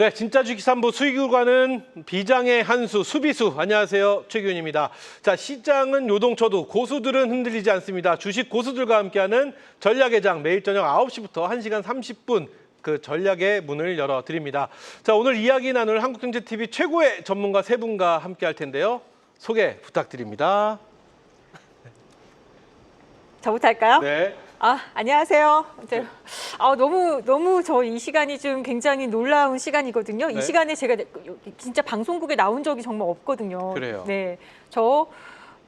네, 진짜 주식삼부 수익으로 비장의 한수, 수비수. 안녕하세요, 최규현입니다. 자, 시장은 요동쳐도 고수들은 흔들리지 않습니다. 주식 고수들과 함께하는 전략의 장, 매일 저녁 9시부터 1시간 30분 그 전략의 문을 열어드립니다. 자, 오늘 이야기 나눌 한국경제TV 최고의 전문가 세 분과 함께할 텐데요. 소개 부탁드립니다. 저부터 할까요? 네. 안녕하세요. 너무 저 이 시간이 좀 굉장히 놀라운 시간이거든요. 네. 이 시간에 제가 진짜 방송국에 나온 적이 정말 없거든요. 그래요. 네, 저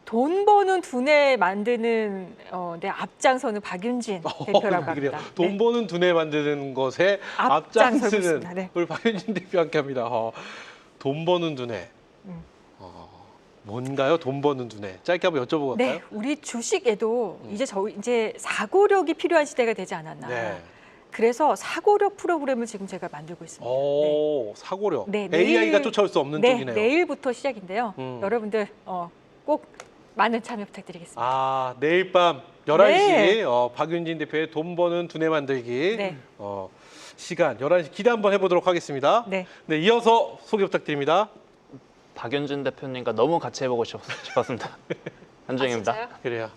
돈 버는 두뇌 만드는 앞장서는 박윤진 대표라고 그래요. 합니다. 돈 버는 두뇌 만드는 것에 앞장서고 앞장서는 있습니다. 네. 우리 박윤진 대표와 함께합니다. 돈 버는 두뇌. 뭔가요? 돈 버는 두뇌. 짧게 한번 여쭤보고 갈까요? 네, 우리 주식에도 이제 사고력이 필요한 시대가 되지 않았나. 네. 그래서 사고력 프로그램을 지금 제가 만들고 있습니다. 오, 사고력. 네, AI가 내일- 쫓아올 수 없는 네, 쪽이네요. 내일부터 시작인데요. 여러분들 꼭 많은 참여 부탁드리겠습니다. 내일 밤 11시 네. 박윤진 대표의 돈 버는 두뇌 만들기 네. 시간 11시 기대 한번 해보도록 하겠습니다. 네. 네, 이어서 소개 부탁드립니다. 박윤진 대표님과 너무 같이 해보고 싶었습니다. 한중입니다. 진짜요? 그래요.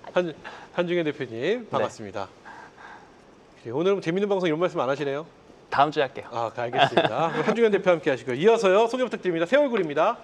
한중현 대표님 반갑습니다. 그래, 오늘 재밌는 방송 이런 말씀 안 하시네요. 다음 주에 할게요. 알겠습니다. 한중현 대표 함께 하시고요. 이어서요. 소개 부탁드립니다. 새 얼굴입니다.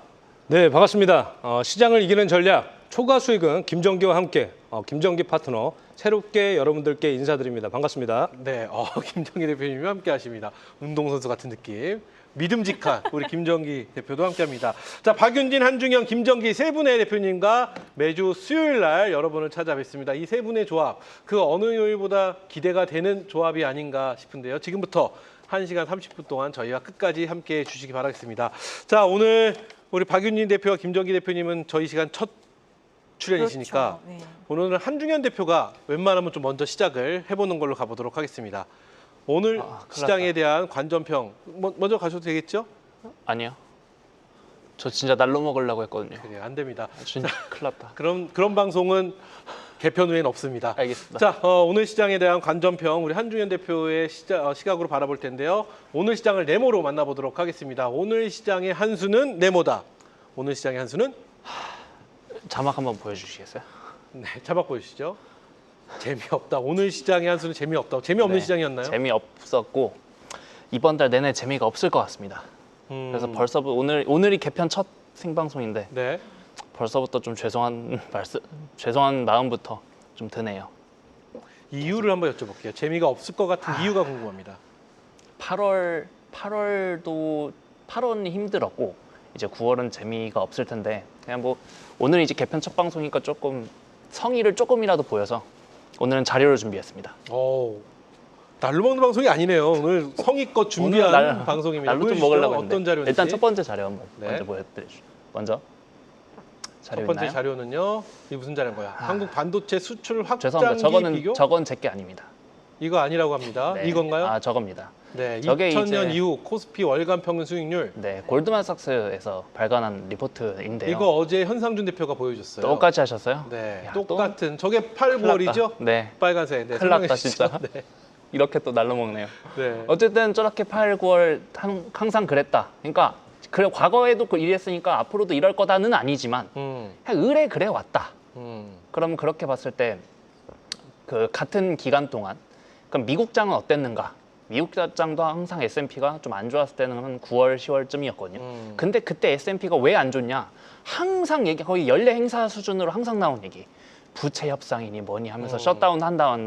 네, 반갑습니다. 시장을 이기는 전략, 초과 수익은 김정기와 함께 김정기 파트너 새롭게 여러분들께 인사드립니다. 반갑습니다. 네, 김정기 대표님이 함께 하십니다. 운동선수 같은 느낌. 믿음직한 우리 김정기 대표도 함께합니다. 자, 박윤진, 한중현, 김정기 세 분의 대표님과 매주 수요일 날 여러분을 찾아뵙습니다. 이 세 분의 조합, 그 어느 요일보다 기대가 되는 조합이 아닌가 싶은데요. 지금부터 1시간 30분 동안 저희와 끝까지 함께해 주시기 바라겠습니다. 자, 오늘 우리 박윤진 대표와 김정기 대표님은 저희 시간 첫 출연이시니까 그렇죠. 네. 오늘은 한중현 대표가 웬만하면 좀 먼저 시작을 해보는 걸로 가보도록 하겠습니다. 오늘 큰일 시장에 났다. 대한 관전평 먼저 가셔도 되겠죠? 아니요. 저 진짜 날로 먹으려고 했거든요. 그래요, 안 됩니다. 진짜 큰일 났다. 그런 방송은 개편 후엔 없습니다. 알겠습니다. 자, 오늘 시장에 대한 관전평 우리 한중현 대표의 시각으로 바라볼 텐데요. 오늘 시장을 네모로 만나보도록 하겠습니다. 오늘 시장의 한 수는 네모다. 오늘 시장의 한 수는 자막 한번 보여주시겠어요? 네, 자막 보여주시죠. 재미없다. 오늘 시장의 한 수는 재미없다. 재미없는 네, 시장이었나요? 재미없었고 이번 달 내내 재미가 없을 것 같습니다. 그래서 벌써부터 오늘이 개편 첫 생방송인데 네. 벌써부터 좀 죄송한 마음부터 좀 드네요. 이유를 한번 여쭤볼게요. 재미가 없을 것 같은 이유가 궁금합니다. 8월은 힘들었고 이제 9월은 재미가 없을 텐데 그냥 뭐 오늘 이제 개편 첫 방송이니까 조금 성의를 조금이라도 보여서 오늘은 자료를 준비했습니다. 날로 먹는 방송이 아니네요. 오늘 성의껏 준비한 오늘 방송입니다. 날로 좀 보여주시죠. 먹으려고 했는데 어떤 자료인지. 일단 첫 번째 자료 한번 네. 먼저 보여드리죠. 먼저 자료 첫 번째 있나요? 자료는요. 이게 무슨 자료인 거야? 한국 반도체 수출 확장기 죄송합니다. 비교? 저건 제 게 아닙니다. 이거 아니라고 합니다. 네. 이건가요? 저겁니다. 네. 저게 2000년 이제- 이후 코스피 월간 평균 수익률. 네, 골드만삭스에서 발간한 리포트인데요. 이거 어제 현상준 대표가 보여줬어요. 똑같이 하셨어요? 네. 야, 똑같은. 저게 8, 큰일 났다. 9월이죠? 네, 빨간색. 네. 큰일 났다, 설명해 주시죠. 진짜. 네. 이렇게 또 날로 먹네요. 네. 어쨌든 저렇게 8, 9월 항상 그랬다. 그러니까 그래 과거에도 이랬으니까 앞으로도 이럴 거다는 아니지만 음. 그냥 의뢰 그래 왔다. 음. 그러면 그렇게 봤을 때 그 같은 기간 동안 그럼 미국장은 어땠는가? 미국장도 항상 S&P가 좀 안 좋았을 때는 한 9월, 10월쯤이었거든요. 근데 그때 S&P가 왜 안 좋냐? 항상 거의 연례 행사 수준으로 항상 나온 얘기. 부채 협상이니 뭐니 하면서 셧다운 한다.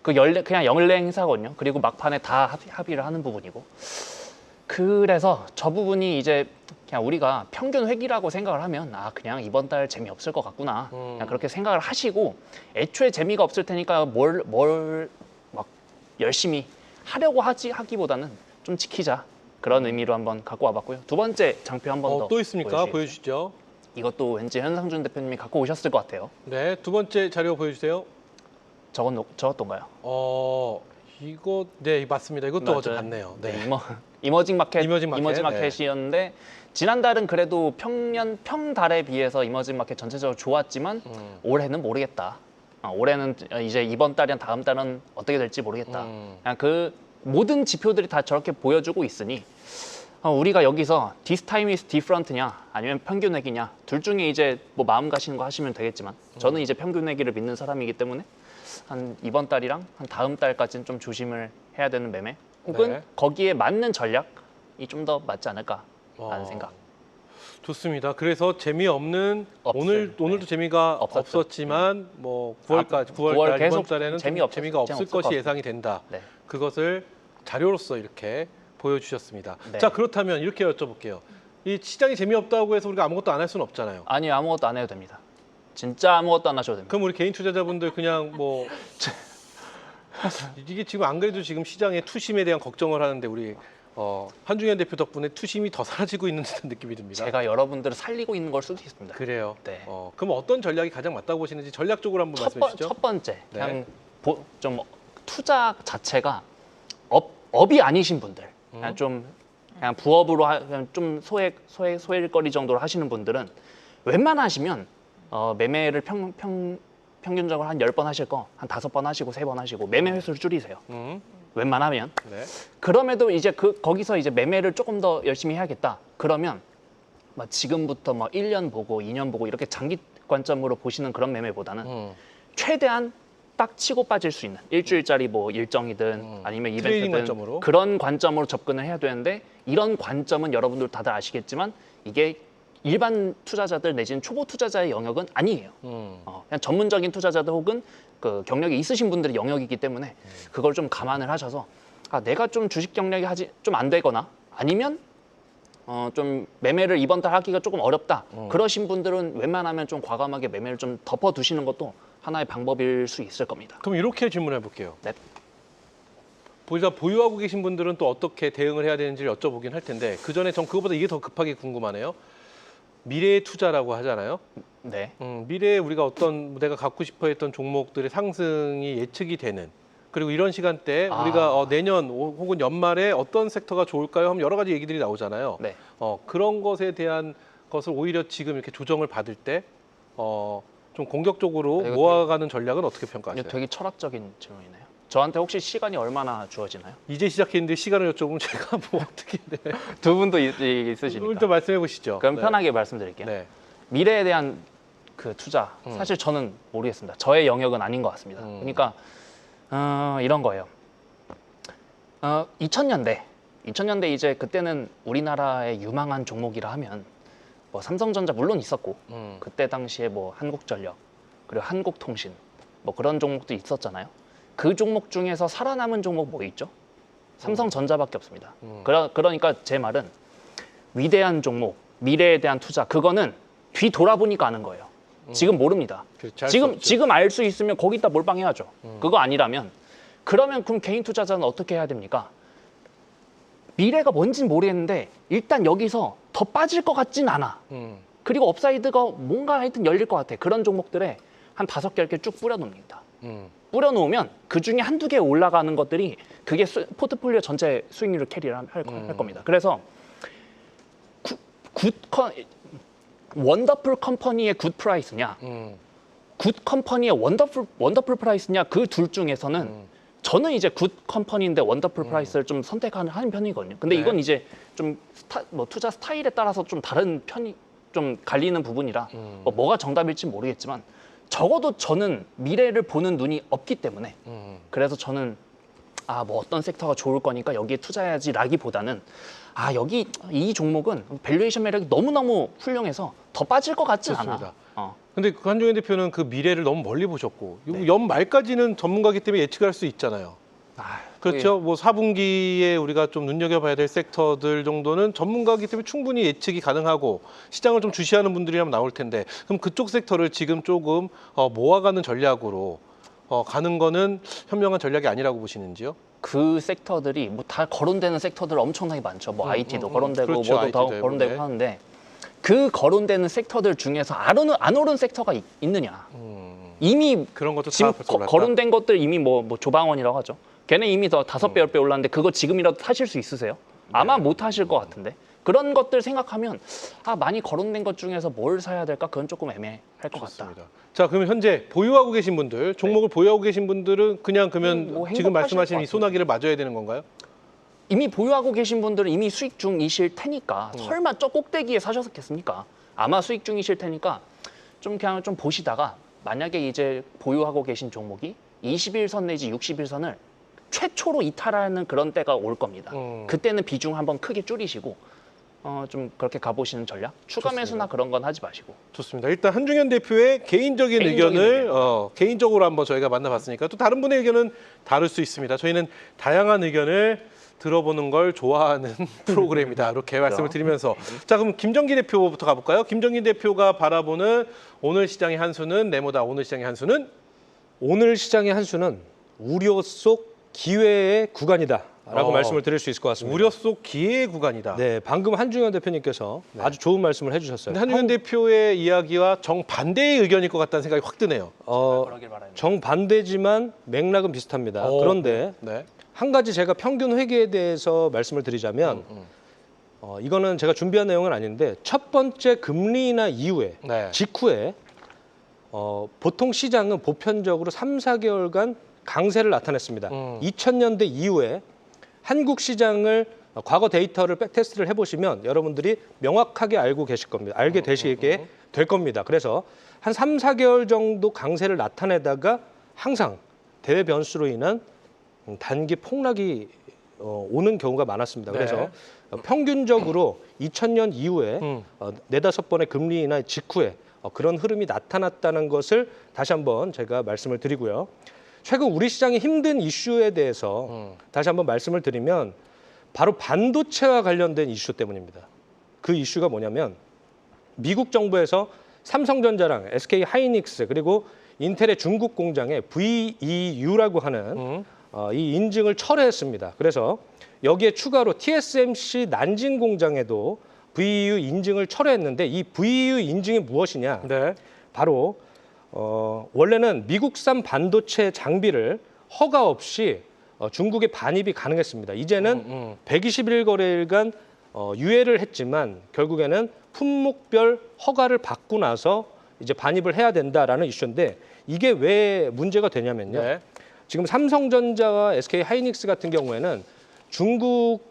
그냥 연례 행사거든요. 그리고 막판에 다 합의를 하는 부분이고. 그래서 저 부분이 이제 그냥 우리가 평균 회기라고 생각을 하면 그냥 이번 달 재미없을 것 같구나. 그냥 그렇게 생각을 하시고 애초에 재미가 없을 테니까 뭘 막 열심히 하려고 하기보다는 좀 지키자. 그런 의미로 한번 갖고 와봤고요. 두 번째 장표 한 번 더. 또 있습니까? 보여주시죠. 이것도 왠지 현상준 대표님이 갖고 오셨을 것 같아요. 네. 두 번째 자료 보여주세요. 저것던가요? 이거 네 맞습니다. 이것도 어제 맞아요. 봤네요. 네, 네. 이머징 마켓, 이머징 마켓이었는데 지난달은 그래도 평달에 비해서 이머징 마켓 전체적으로 좋았지만 올해는 모르겠다. 올해는 이제 이번 달이나 다음 달은 어떻게 될지 모르겠다. 그냥 그 모든 지표들이 다 저렇게 보여주고 있으니 우리가 여기서 this time is different냐 아니면 평균액이냐 둘 중에 이제 뭐 마음 가시는 거 하시면 되겠지만 저는 이제 평균액기를 믿는 사람이기 때문에 한 이번 달이랑 한 다음 달까지는 좀 조심을 해야 되는 매매 혹은 네. 거기에 맞는 전략이 좀 더 맞지 않을까라는 생각. 좋습니다. 그래서 재미없는 없을, 오늘도 재미가 없었죠. 없었지만 뭐 9월까지 9월 9월 달 이번 계속 달에는 재미가 재미가 없을 없을 것 것이 같아요. 예상이 된다. 네. 그것을 자료로서 이렇게 보여주셨습니다. 네. 자 그렇다면 이렇게 여쭤볼게요. 이 시장이 재미없다고 해서 우리가 아무것도 안 할 수는 없잖아요. 아니 아무것도 안 해도 됩니다. 진짜 아무것도 안 하셔도 됩니다. 그럼 우리 개인 투자자분들 그냥 뭐 이게 지금 안 그래도 지금 시장의 투심에 대한 걱정을 하는데 우리 한중현 대표 덕분에 투심이 더 사라지고 있는 듯한 느낌이 듭니다. 제가 여러분들을 살리고 있는 걸 수도 있습니다. 그래요. 네. 그럼 어떤 전략이 가장 맞다고 보시는지 전략적으로 한번 말씀해 주시죠. 첫 번째 네. 그냥 좀 투자 자체가 업이 아니신 분들 그냥 좀 그냥 부업으로 그냥 좀 소일거리 정도로 하시는 분들은 웬만하시면 매매를 평균적으로 한 10번 하실 거 한 5번 하시고 3번 하시고 매매 횟수를 줄이세요. 웬만하면. 네. 그럼에도 이제 거기서 이제 매매를 조금 더 열심히 해야겠다. 그러면 막 지금부터 뭐 1년 보고 2년 보고 이렇게 장기 관점으로 보시는 그런 매매보다는 최대한 딱 치고 빠질 수 있는 일주일짜리 뭐 일정이든 아니면 트레이딩 이벤트든 관점으로? 그런 관점으로 접근을 해야 되는데 이런 관점은 여러분들 다들 아시겠지만 이게 일반 투자자들 내지는 초보 투자자의 영역은 아니에요. 그냥 전문적인 투자자들 혹은 그 경력이 있으신 분들의 영역이기 때문에 그걸 좀 감안을 하셔서 내가 좀 주식 경력이 좀 안 되거나 아니면 좀 매매를 이번 달 하기가 조금 어렵다. 그러신 분들은 웬만하면 좀 과감하게 매매를 좀 덮어두시는 것도 하나의 방법일 수 있을 겁니다. 그럼 이렇게 질문해 볼게요. 네. 우리가 보유하고 계신 분들은 또 어떻게 대응을 해야 되는지를 여쭤보긴 할 텐데 그 전에 전 그것보다 이게 더 급하게 궁금하네요. 미래의 투자라고 하잖아요. 네. 미래에 우리가 어떤 내가 갖고 싶어 했던 종목들의 상승이 예측이 되는 그리고 이런 시간대에 우리가 내년 혹은 연말에 어떤 섹터가 좋을까요? 하면 여러 가지 얘기들이 나오잖아요. 네. 그런 것에 대한 것을 오히려 지금 이렇게 조정을 받을 때 좀 공격적으로 이거 모아가는 전략은 어떻게 평가하세요? 이거 되게 철학적인 질문이네요. 저한테 혹시 시간이 얼마나 주어지나요? 이제 시작했는데 시간을 여쭤보면 제가 뭐 어떻게 두 분도 있으시니까. 일단 말씀해 보시죠. 그럼 네. 편하게 말씀드릴게요. 네. 미래에 대한 그 투자 사실 저는 모르겠습니다. 저의 영역은 아닌 것 같습니다. 그러니까 이런 거예요. 2000년대 이제 그때는 우리나라의 유망한 종목이라 하면 뭐 삼성전자 물론 있었고 그때 당시에 뭐 한국전력 그리고 한국통신 뭐 그런 종목도 있었잖아요. 그 종목 중에서 살아남은 종목 뭐 있죠? 삼성전자밖에 없습니다. 그러니까 제 말은 위대한 종목, 미래에 대한 투자 그거는 뒤 돌아보니까 아는 거예요. 지금 모릅니다. 그렇죠. 알수 없죠. 지금 알 수 있으면 거기다 몰빵해야죠. 그거 아니라면 그러면 개인 투자자는 어떻게 해야 됩니까? 미래가 뭔진 모르겠는데 일단 여기서 더 빠질 것 같진 않아. 그리고 업사이드가 뭔가 하여튼 열릴 것 같아. 그런 종목들에 한 5개 이렇게 쭉 뿌려놓습니다. 뿌려놓으면 그 중에 한두 개 올라가는 것들이 그게 포트폴리오 전체 수익률을 캐리를 할 겁니다. 그래서 원더풀 컴퍼니의 굿 프라이스냐, 굿 컴퍼니의 원더풀 프라이스냐 그 둘 중에서는 저는 이제 굿 컴퍼니인데 원더풀 프라이스를 좀 선택하는 편이거든요. 근데 네. 이건 이제 좀 투자 스타일에 따라서 좀 다른 편이 좀 갈리는 부분이라 뭐가 정답일지 모르겠지만 적어도 저는 미래를 보는 눈이 없기 때문에 그래서 저는 뭐 어떤 섹터가 좋을 거니까 여기에 투자해야지라기보다는 여기 이 종목은 밸류에이션 매력이 너무너무 훌륭해서 더 빠질 것 같진 좋습니다. 않아. 근데 그 한종현 대표는 그 미래를 너무 멀리 보셨고 네. 연말까지는 전문가기 때문에 예측할 수 있잖아요. 그렇죠. 뭐 4분기에 우리가 좀 눈여겨봐야 될 섹터들 정도는 전문가기 때문에 충분히 예측이 가능하고 시장을 좀 주시하는 분들이라면 나올 텐데 그럼 그쪽 섹터를 지금 조금 모아가는 전략으로 가는 거는 현명한 전략이 아니라고 보시는지요? 그 섹터들이 뭐 다 거론되는 섹터들 엄청나게 많죠. 뭐 IT도 거론되고 그렇죠. 뭐도 더 IT도 거론되고 네. 하는데 그 거론되는 섹터들 중에서 안 오른 섹터가 있느냐? 이미 그런 것도 지금 다 벌써 올랐다? 거론된 것들 이미 뭐 조방원이라고 하죠. 걔네 이미 더 5배, 10배 올랐는데 그거 지금이라도 사실 수 있으세요? 아마 못 하실 것 같은데. 그런 것들 생각하면 많이 거론된 것 중에서 뭘 사야 될까? 그건 조금 애매할 것 같다. 좋습니다. 자, 그러면 현재 보유하고 계신 분들, 종목을 보유하고 계신 분들은 그냥 그러면 뭐 지금 행복하실 말씀하신 것 이 소나기를 맞아야 되는 건가요? 이미 보유하고 계신 분들은 이미 수익 중이실 테니까 설마 저 꼭대기에 사셨겠습니까? 아마 수익 중이실 테니까 좀 그냥 좀 보시다가 만약에 이제 보유하고 계신 종목이 21선 내지 61선을 최초로 이탈하는 그런 때가 올 겁니다. 그때는 비중 한번 크게 줄이시고 좀 그렇게 가보시는 전략? 추가 좋습니다. 매수나 그런 건 하지 마시고. 좋습니다. 일단 한중현 대표의 개인적인 의견을 개인적으로 한번 저희가 만나봤으니까 또 다른 분의 의견은 다를 수 있습니다. 저희는 다양한 의견을 들어보는 걸 좋아하는 프로그램이다. 이렇게 말씀을 드리면서 자, 그럼 김정기 대표부터 가볼까요? 김정기 대표가 바라보는 오늘 시장의 한 수는 네모다. 오늘 시장의 한 수는 오늘 시장의 한 수는 우려 속 기회의 구간이다라고 말씀을 드릴 수 있을 것 같습니다. 우려 속 기회의 구간이다. 네, 방금 한중현 대표님께서 아주 좋은 말씀을 해주셨어요. 근데 한중현 대표의 이야기와 정반대의 의견일 것 같다는 생각이 확 드네요. 그러길 바랍니다. 정반대지만 맥락은 비슷합니다. 그런데 네. 한 가지 제가 평균 회계에 대해서 말씀을 드리자면 이거는 제가 준비한 내용은 아닌데 첫 번째 금리 인하 이후에 네. 직후에 보통 시장은 보편적으로 3, 4개월간 강세를 나타냈습니다. 2000년대 이후에 한국 시장을 과거 데이터를 백테스트를 해보시면 여러분들이 명확하게 알고 계실 겁니다. 알게 되시게 될 겁니다. 그래서 한 3, 4개월 정도 강세를 나타내다가 항상 대외 변수로 인한 단기 폭락이 오는 경우가 많았습니다. 네. 그래서 평균적으로 2000년 이후에 네다섯 번의 금리 인하 직후에 그런 흐름이 나타났다는 것을 다시 한번 제가 말씀을 드리고요. 최근 우리 시장의 힘든 이슈에 대해서 다시 한번 말씀을 드리면 바로 반도체와 관련된 이슈 때문입니다. 그 이슈가 뭐냐면 미국 정부에서 삼성전자랑 SK 하이닉스 그리고 인텔의 중국 공장에 VEU라고 하는 이 인증을 철회했습니다. 그래서 여기에 추가로 TSMC 난징 공장에도 VEU 인증을 철회했는데 이 VEU 인증이 무엇이냐? 네. 바로 원래는 미국산 반도체 장비를 허가 없이 중국에 반입이 가능했습니다. 이제는 121거래일간 유예를 했지만 결국에는 품목별 허가를 받고 나서 이제 반입을 해야 된다라는 이슈인데 이게 왜 문제가 되냐면요. 네. 지금 삼성전자와 SK 하이닉스 같은 경우에는 중국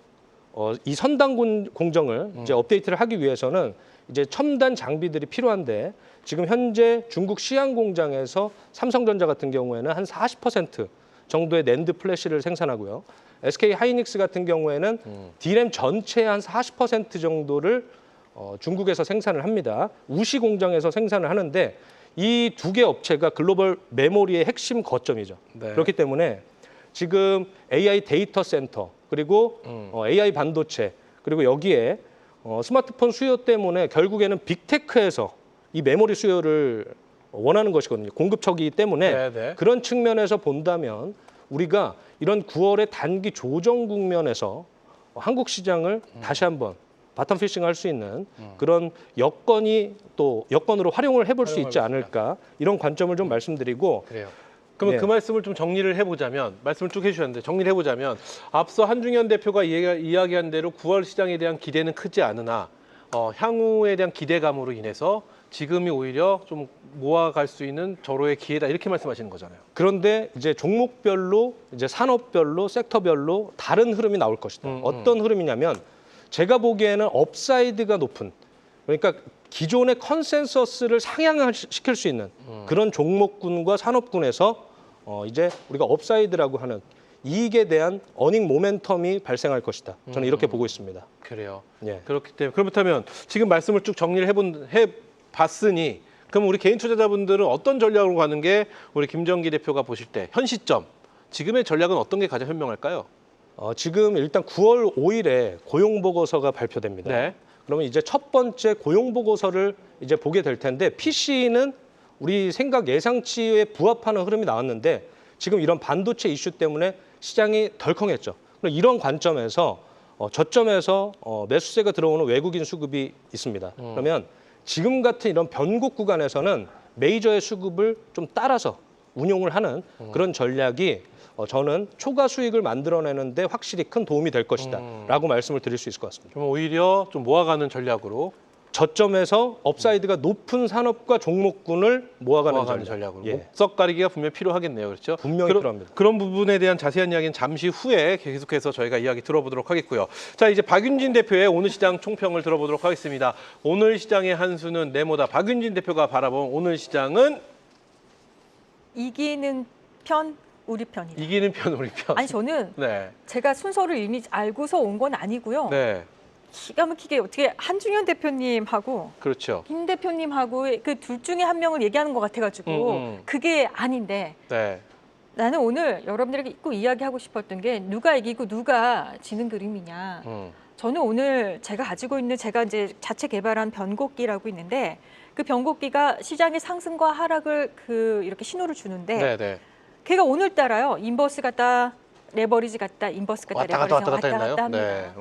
이 선단 공정을 이제 업데이트를 하기 위해서는 이제 첨단 장비들이 필요한데 지금 현재 중국 시안 공장에서 삼성전자 같은 경우에는 한 40% 정도의 낸드 플래시를 생산하고요. SK 하이닉스 같은 경우에는 D램 전체의 한 40% 정도를 중국에서 생산을 합니다. 우시 공장에서 생산을 하는데 이 두 개 업체가 글로벌 메모리의 핵심 거점이죠. 네. 그렇기 때문에 지금 AI 데이터 센터 그리고 AI 반도체 그리고 여기에 스마트폰 수요 때문에 결국에는 빅테크에서 이 메모리 수요를 원하는 것이거든요. 공급처이기 때문에 네, 네. 그런 측면에서 본다면 우리가 이런 9월의 단기 조정 국면에서 한국 시장을 다시 한번 바텀 피싱 할 수 있는 그런 여건으로 활용을 해볼 수 있지 않을까 이런 관점을 좀 말씀드리고 그래요. 그러면 네. 그 말씀을 좀 정리를 해보자면 말씀을 쭉 해주셨는데 정리를 해보자면 앞서 한중현 대표가 이야기한 대로 9월 시장에 대한 기대는 크지 않으나 향후에 대한 기대감으로 인해서 지금이 오히려 좀 모아갈 수 있는 절호의 기회다 이렇게 말씀하시는 거잖아요. 그런데 이제 종목별로 이제 산업별로 섹터별로 다른 흐름이 나올 것이다. 어떤 흐름이냐면 제가 보기에는 업사이드가 높은 그러니까 기존의 컨센서스를 상향시킬 수 있는 그런 종목군과 산업군에서 이제 우리가 업사이드라고 하는 이익에 대한 어닝 모멘텀이 발생할 것이다. 저는 이렇게 보고 있습니다. 그래요. 예. 그렇기 때문에 그렇다면 지금 말씀을 쭉 정리를 해봤으니 그럼 우리 개인 투자자분들은 어떤 전략으로 가는 게 우리 김정기 대표가 보실 때 현 시점 지금의 전략은 어떤 게 가장 현명할까요? 지금 일단 9월 5일에 고용보고서가 발표됩니다. 네. 그러면 이제 첫 번째 고용보고서를 이제 보게 될 텐데 PC는 우리 생각 예상치에 부합하는 흐름이 나왔는데 지금 이런 반도체 이슈 때문에 시장이 덜컹했죠. 그럼 이런 관점에서 저점에서 매수세가 들어오는 외국인 수급이 있습니다. 그러면 지금 같은 이런 변곡 구간에서는 메이저의 수급을 좀 따라서 운용을 하는 그런 전략이 저는 초과 수익을 만들어내는데 확실히 큰 도움이 될 것이다 라고 말씀을 드릴 수 있을 것 같습니다. 좀 오히려 좀 모아가는 전략으로 저점에서 업사이드가 높은 산업과 종목군을 모아가는 전략으로. 예. 목석 가리기가 분명 필요하겠네요. 그렇죠? 분명히 필요합니다. 그런 부분에 대한 자세한 이야기는 잠시 후에 계속해서 저희가 이야기 들어보도록 하겠고요. 자, 이제 박윤진 대표의 오늘 시장 총평을 들어보도록 하겠습니다. 오늘 시장의 한 수는 네모다. 박윤진 대표가 바라본 오늘 시장은 이기는 편, 우리 편이다. 이기는 편, 우리 편. 아니 저는 네. 제가 순서를 이미 알고서 온 건 아니고요. 네. 기가 막히게 어떻게 한중현 대표님하고 그렇죠. 김 대표님하고 그 둘 중에 한 명을 얘기하는 것 같아가지고 그게 아닌데 네. 나는 오늘 여러분들에게 꼭 이야기하고 싶었던 게 누가 이기고 누가 지는 그림이냐. 저는 오늘 제가 가지고 있는 제가 이제 자체 개발한 변곡기라고 있는데 그 변곡기가 시장의 상승과 하락을 이렇게 신호를 주는데 네, 네. 걔가 오늘따라요 인버스 갔다 레버리지 갔다 인버스 갔다 왔다 레버리지 갔다 왔다 했나요? 갔다 합니다. 네.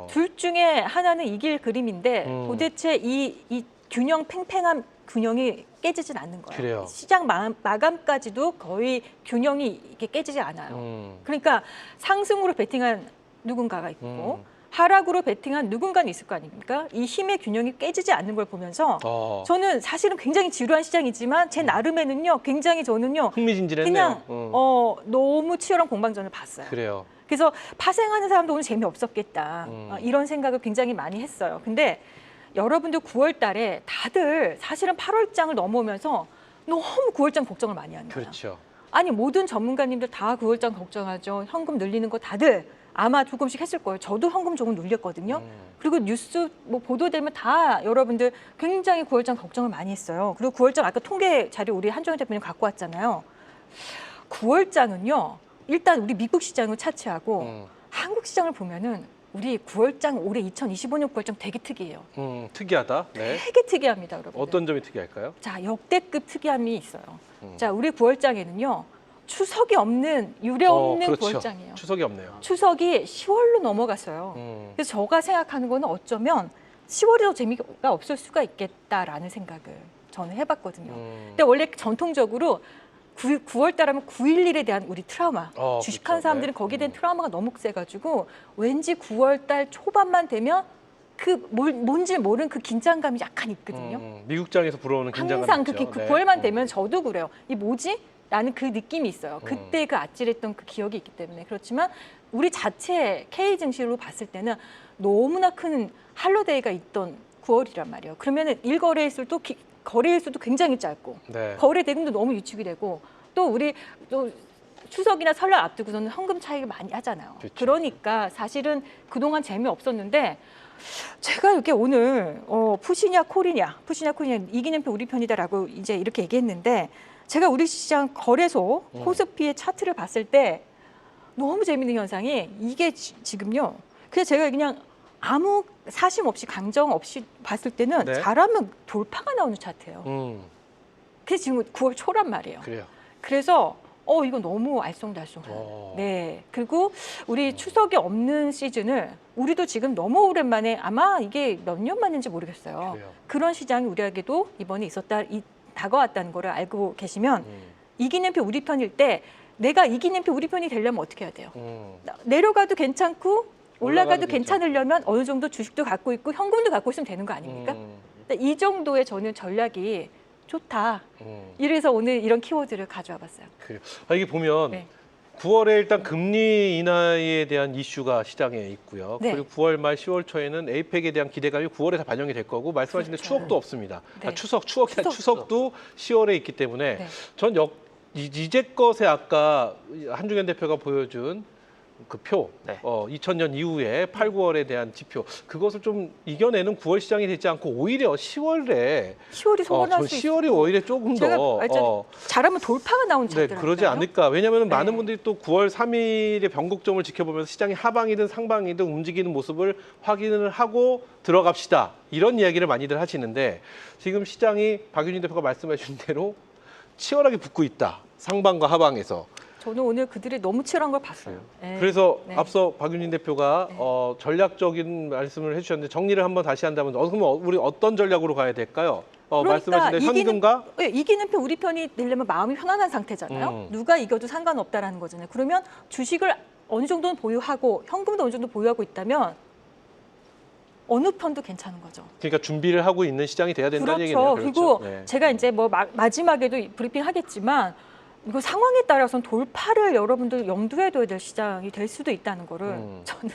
둘 중에 하나는 이길 그림인데 도대체 이 균형 팽팽한 균형이 깨지질 않는 거예요. 그래요. 시장 마감까지도 거의 균형이 이게 깨지지 않아요. 그러니까 상승으로 베팅한 누군가가 있고 하락으로 베팅한 누군가는 있을 거 아닙니까? 이 힘의 균형이 깨지지 않는 걸 보면서 저는 사실은 굉장히 지루한 시장이지만 제 나름에는요 굉장히 저는요 흥미진진했네요. 그냥 너무 치열한 공방전을 봤어요. 그래요. 그래서 파생하는 사람도 오늘 재미없었겠다. 이런 생각을 굉장히 많이 했어요. 근데 여러분들 9월 달에 다들 사실은 8월장을 넘어오면서 너무 9월장 걱정을 많이 하는 거예요. 그렇죠. 아니 모든 전문가님들 다 9월장 걱정하죠. 현금 늘리는 거 다들 아마 조금씩 했을 거예요. 저도 현금 조금 눌렸거든요. 그리고 뉴스 뭐 보도되면 다 여러분들 굉장히 9월장 걱정을 많이 했어요. 그리고 9월장 아까 통계 자료 우리 한정현 대표님 갖고 왔잖아요. 9월장은요. 일단 우리 미국 시장을 차치하고 한국 시장을 보면은 우리 9월장 올해 2025년 9월장 되게 특이해요. 특이하다. 네. 되게 특이합니다, 여러분. 어떤 점이 특이할까요? 자, 역대급 특이함이 있어요. 자, 우리 9월장에는요. 추석이 없는 유례 없는 그렇죠. 9월장이에요. 추석이 없네요. 추석이 10월로 넘어갔어요. 그래서 제가 생각하는 거는 어쩌면 10월이 더 재미가 없을 수가 있겠다라는 생각을 저는 해봤거든요. 근데 원래 전통적으로 9월 달하면 9.11에 대한 우리 트라우마, 주식하는 그렇죠. 사람들은 네. 거기에 대한 트라우마가 너무 세가지고 왠지 9월 달 초반만 되면 뭔지 모르는 그 긴장감이 약간 있거든요. 미국장에서 불어오는 긴장감 항상 있죠. 그 네. 9월만 되면 저도 그래요. 이 뭐지? 라는 그 느낌이 있어요. 그때 그 아찔했던 그 기억이 있기 때문에. 그렇지만 우리 자체 K 증시로 봤을 때는 너무나 큰 할로데이가 있던 9월이란 말이에요. 그러면은 일거래일수도 거래일수도 굉장히 짧고 네. 거래 대금도 너무 유축이 되고 또 우리 또 추석이나 설날 앞두고서는 현금 차익을 많이 하잖아요. 그렇죠. 그러니까 사실은 그동안 재미없었는데 제가 이렇게 오늘 푸시냐 코리냐 이기는 편 우리 편이다라고 이제 이렇게 얘기했는데 제가 우리 시장 거래소 코스피의 차트를 봤을 때 너무 재밌는 현상이 이게 지금요. 그냥 제가 그냥 아무 사심 없이 강정 없이 봤을 때는 네. 잘하면 돌파가 나오는 차트예요. 그게 지금 9월 초란 말이에요. 그래요. 그래서 이거 너무 알쏭달쏭해요. 네. 그리고 우리 추석이 없는 시즌을 우리도 지금 너무 오랜만에 아마 이게 몇 년 만인지 모르겠어요. 그래요. 그런 시장이 우리에게도 이번에 다가왔다는 거를 알고 계시면 이기는 표 우리 편일 때 내가 이기는 표 우리 편이 되려면 어떻게 해야 돼요? 내려가도 괜찮고 올라가도 괜찮으려면 어느 정도 주식도 갖고 있고 현금도 갖고 있으면 되는 거 아닙니까? 이 정도의 저는 전략이 좋다. 이래서 오늘 이런 키워드를 가져와 봤어요. 그래요. 이게 보면 네. 9월에 일단 금리 인하에 대한 이슈가 시장에 있고요. 네. 그리고 9월 말 10월 초에는 에이펙에 대한 기대감이 9월에 다 반영이 될 거고 말씀하신 대로 그렇죠. 추억도 없습니다. 네. 추석도 10월에 있기 때문에 네. 전 이제껏에 아까 한중현 대표가 보여준 그 표, 네. 2000년 이후에 8, 9월에 대한 지표 그것을 좀 이겨내는 9월 시장이 되지 않고 오히려 10월에 10월이 소원할 수 있어요. 10월이 오히려 조금 제가 더 잘하면 돌파가 나온 네, 차트라니까요. 그러지 않을까. 왜냐하면 네. 많은 분들이 또 9월 3일의 변곡점을 지켜보면서 시장이 하방이든 상방이든 움직이는 모습을 확인을 하고 들어갑시다. 이런 이야기를 많이들 하시는데 지금 시장이 박윤진 대표가 말씀해 주신 대로 치열하게 붙고 있다. 상방과 하방에서. 저는 오늘 그들이 너무 치열한 걸 봤어요. 네. 그래서 네. 앞서 박윤진 대표가 네. 전략적인 말씀을 해주셨는데 정리를 한번 다시 한다면 그러면 우리 어떤 전략으로 가야 될까요? 말씀하신 대로 현금과 이기는 편 우리 편이 되려면 마음이 편안한 상태잖아요. 누가 이겨도 상관없다라는 거잖아요. 그러면 주식을 어느 정도는 보유하고 현금도 어느 정도 보유하고 있다면 어느 편도 괜찮은 거죠. 그러니까 준비를 하고 있는 시장이 돼야 된다는 그렇죠. 얘기네요. 그리고 네. 제가 이제 뭐 마지막에도 브리핑 하겠지만 이거 상황에 따라서는 돌파를 여러분들 염두에 둬야 될 시장이 될 수도 있다는 거를 저는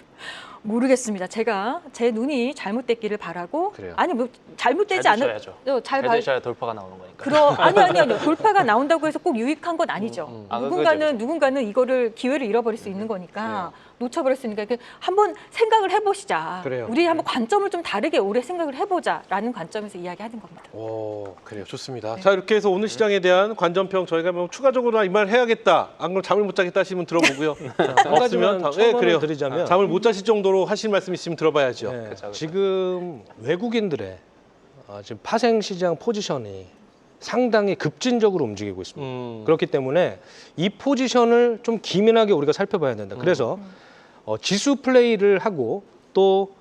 모르겠습니다. 제가 제 눈이 잘못됐기를 바라고 그래요. 아니 뭐 잘못되지 않을 잘 드셔야 돌파가 나오는 거니까. 아니요. 돌파가 나온다고 해서 꼭 유익한 건 아니죠. 아, 누군가는 이거를 기회를 잃어버릴 수 있는 거니까 놓쳐버릴 수 있으니까 한번 생각을 해보시자. 그래요. 우리 한번 관점을 좀 다르게 오래 생각을 해보자라는 관점에서 이야기하는 겁니다. 오, 그래요. 좋습니다. 자, 이렇게 해서 오늘 시장에 대한 관전평 저희가 뭐 추가적으로 이 말 해야겠다. 안 그러면 잠을 못 자겠다 하시면 들어보고요. 한 가지만 첨언을 드리자면 잠을 못 자실 정도로 하실 말씀 있으면 들어봐야죠. 네, 그쵸. 지금 외국인들의 지금 파생 시장 포지션이 상당히 급진적으로 움직이고 있습니다. 그렇기 때문에 이 포지션을 좀 기민하게 우리가 살펴봐야 된다. 그래서 지수 플레이를 하고 또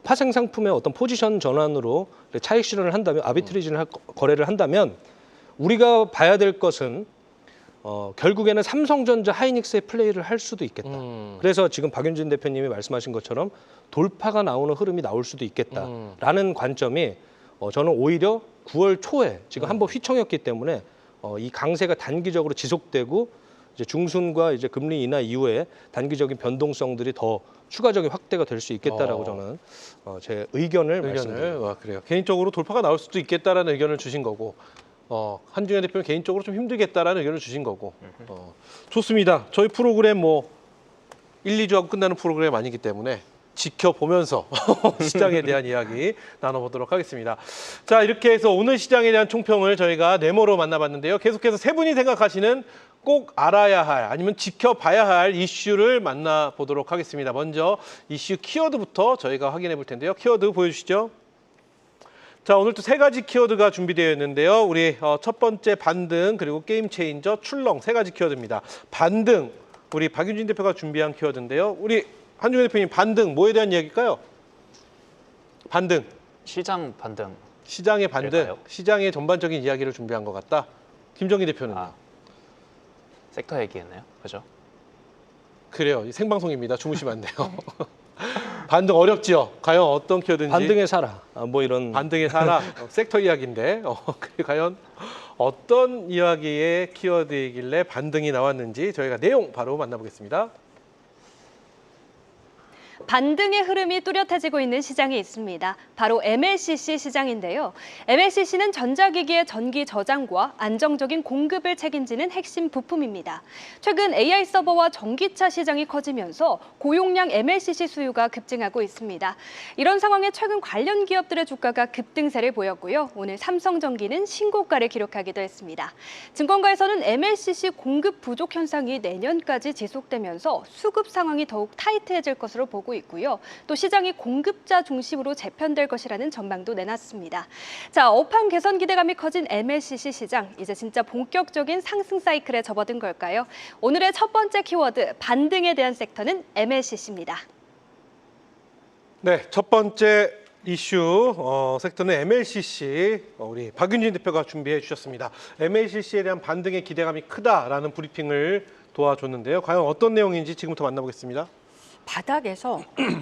파생 상품의 어떤 포지션 전환으로 차익 실현을 한다면 아비트리지를 거래를 한다면 우리가 봐야 될 것은 결국에는 삼성전자, 하이닉스의 플레이를 할 수도 있겠다. 그래서 지금 박윤진 대표님이 말씀하신 것처럼 돌파가 나오는 흐름이 나올 수도 있겠다라는 관점이 저는 오히려 9월 초에 지금 한번 휘청였기 때문에 이 강세가 단기적으로 지속되고 이제 중순과 이제 금리 인하 이후에 단기적인 변동성들이 더 추가적인 확대가 될 수 있겠다라고 저는 제 의견을 말씀드립니다. 그래요. 개인적으로 돌파가 나올 수도 있겠다라는 의견을 주신 거고, 한중현 대표는 개인적으로 좀 힘들겠다라는 의견을 주신 거고, 좋습니다. 저희 프로그램 뭐 1, 2주하고 끝나는 프로그램 아니기 때문에 지켜보면서 시장에 대한 이야기 나눠보도록 하겠습니다. 자, 이렇게 해서 오늘 시장에 대한 총평을 저희가 네모로 만나봤는데요. 계속해서 세 분이 생각하시는 꼭 알아야 할 아니면 지켜봐야 할 이슈를 만나보도록 하겠습니다. 먼저 이슈 키워드부터 저희가 확인해 볼 텐데요. 키워드 보여주시죠. 자, 오늘 또 세 가지 키워드가 준비되어 있는데요. 우리 첫 번째 반등, 그리고 게임 체인저, 출렁 세 가지 키워드입니다. 반등, 우리 박윤진 대표가 준비한 키워드인데요. 우리 한중현 대표님, 반등 뭐에 대한 이야기일까요? 반등. 시장 반등. 시장의 반등, 될까요? 시장의 전반적인 이야기를 준비한 것 같다. 김정기 대표는? 섹터 얘기했나요? 그죠? 그래요. 이 생방송입니다. 주무시면 안 돼요. 반등 어렵지요. 과연 어떤 키워드인지. 반등에 살아. 뭐 이런. 반등에 살아. 섹터 이야기인데 과연 어떤 이야기의 키워드이길래 반등이 나왔는지 저희가 내용 바로 만나보겠습니다. 반등의 흐름이 뚜렷해지고 있는 시장이 있습니다. 바로 MLCC 시장인데요. MLCC는 전자기기의 전기 저장과 안정적인 공급을 책임지는 핵심 부품입니다. 최근 AI 서버와 전기차 시장이 커지면서 고용량 MLCC 수요가 급증하고 있습니다. 이런 상황에 최근 관련 기업들의 주가가 급등세를 보였고요. 오늘 삼성전기는 신고가를 기록하기도 했습니다. 증권가에서는 MLCC 공급 부족 현상이 내년까지 지속되면서 수급 상황이 더욱 타이트해질 것으로 보고 있고요. 또 시장이 공급자 중심으로 재편될 것이라는 전망도 내놨습니다. 자, 업황 개선 기대감이 커진 MLCC 시장, 이제 진짜 본격적인 상승 사이클에 접어든 걸까요? 오늘의 첫 번째 키워드, 반등에 대한 섹터는 MLCC입니다. 네, 첫 번째 이슈 섹터는 MLCC, 우리 박윤진 대표가 준비해 주셨습니다. MLCC에 대한 반등의 기대감이 크다라는 브리핑을 도와줬는데요. 과연 어떤 내용인지 지금부터 만나보겠습니다. 바닥에서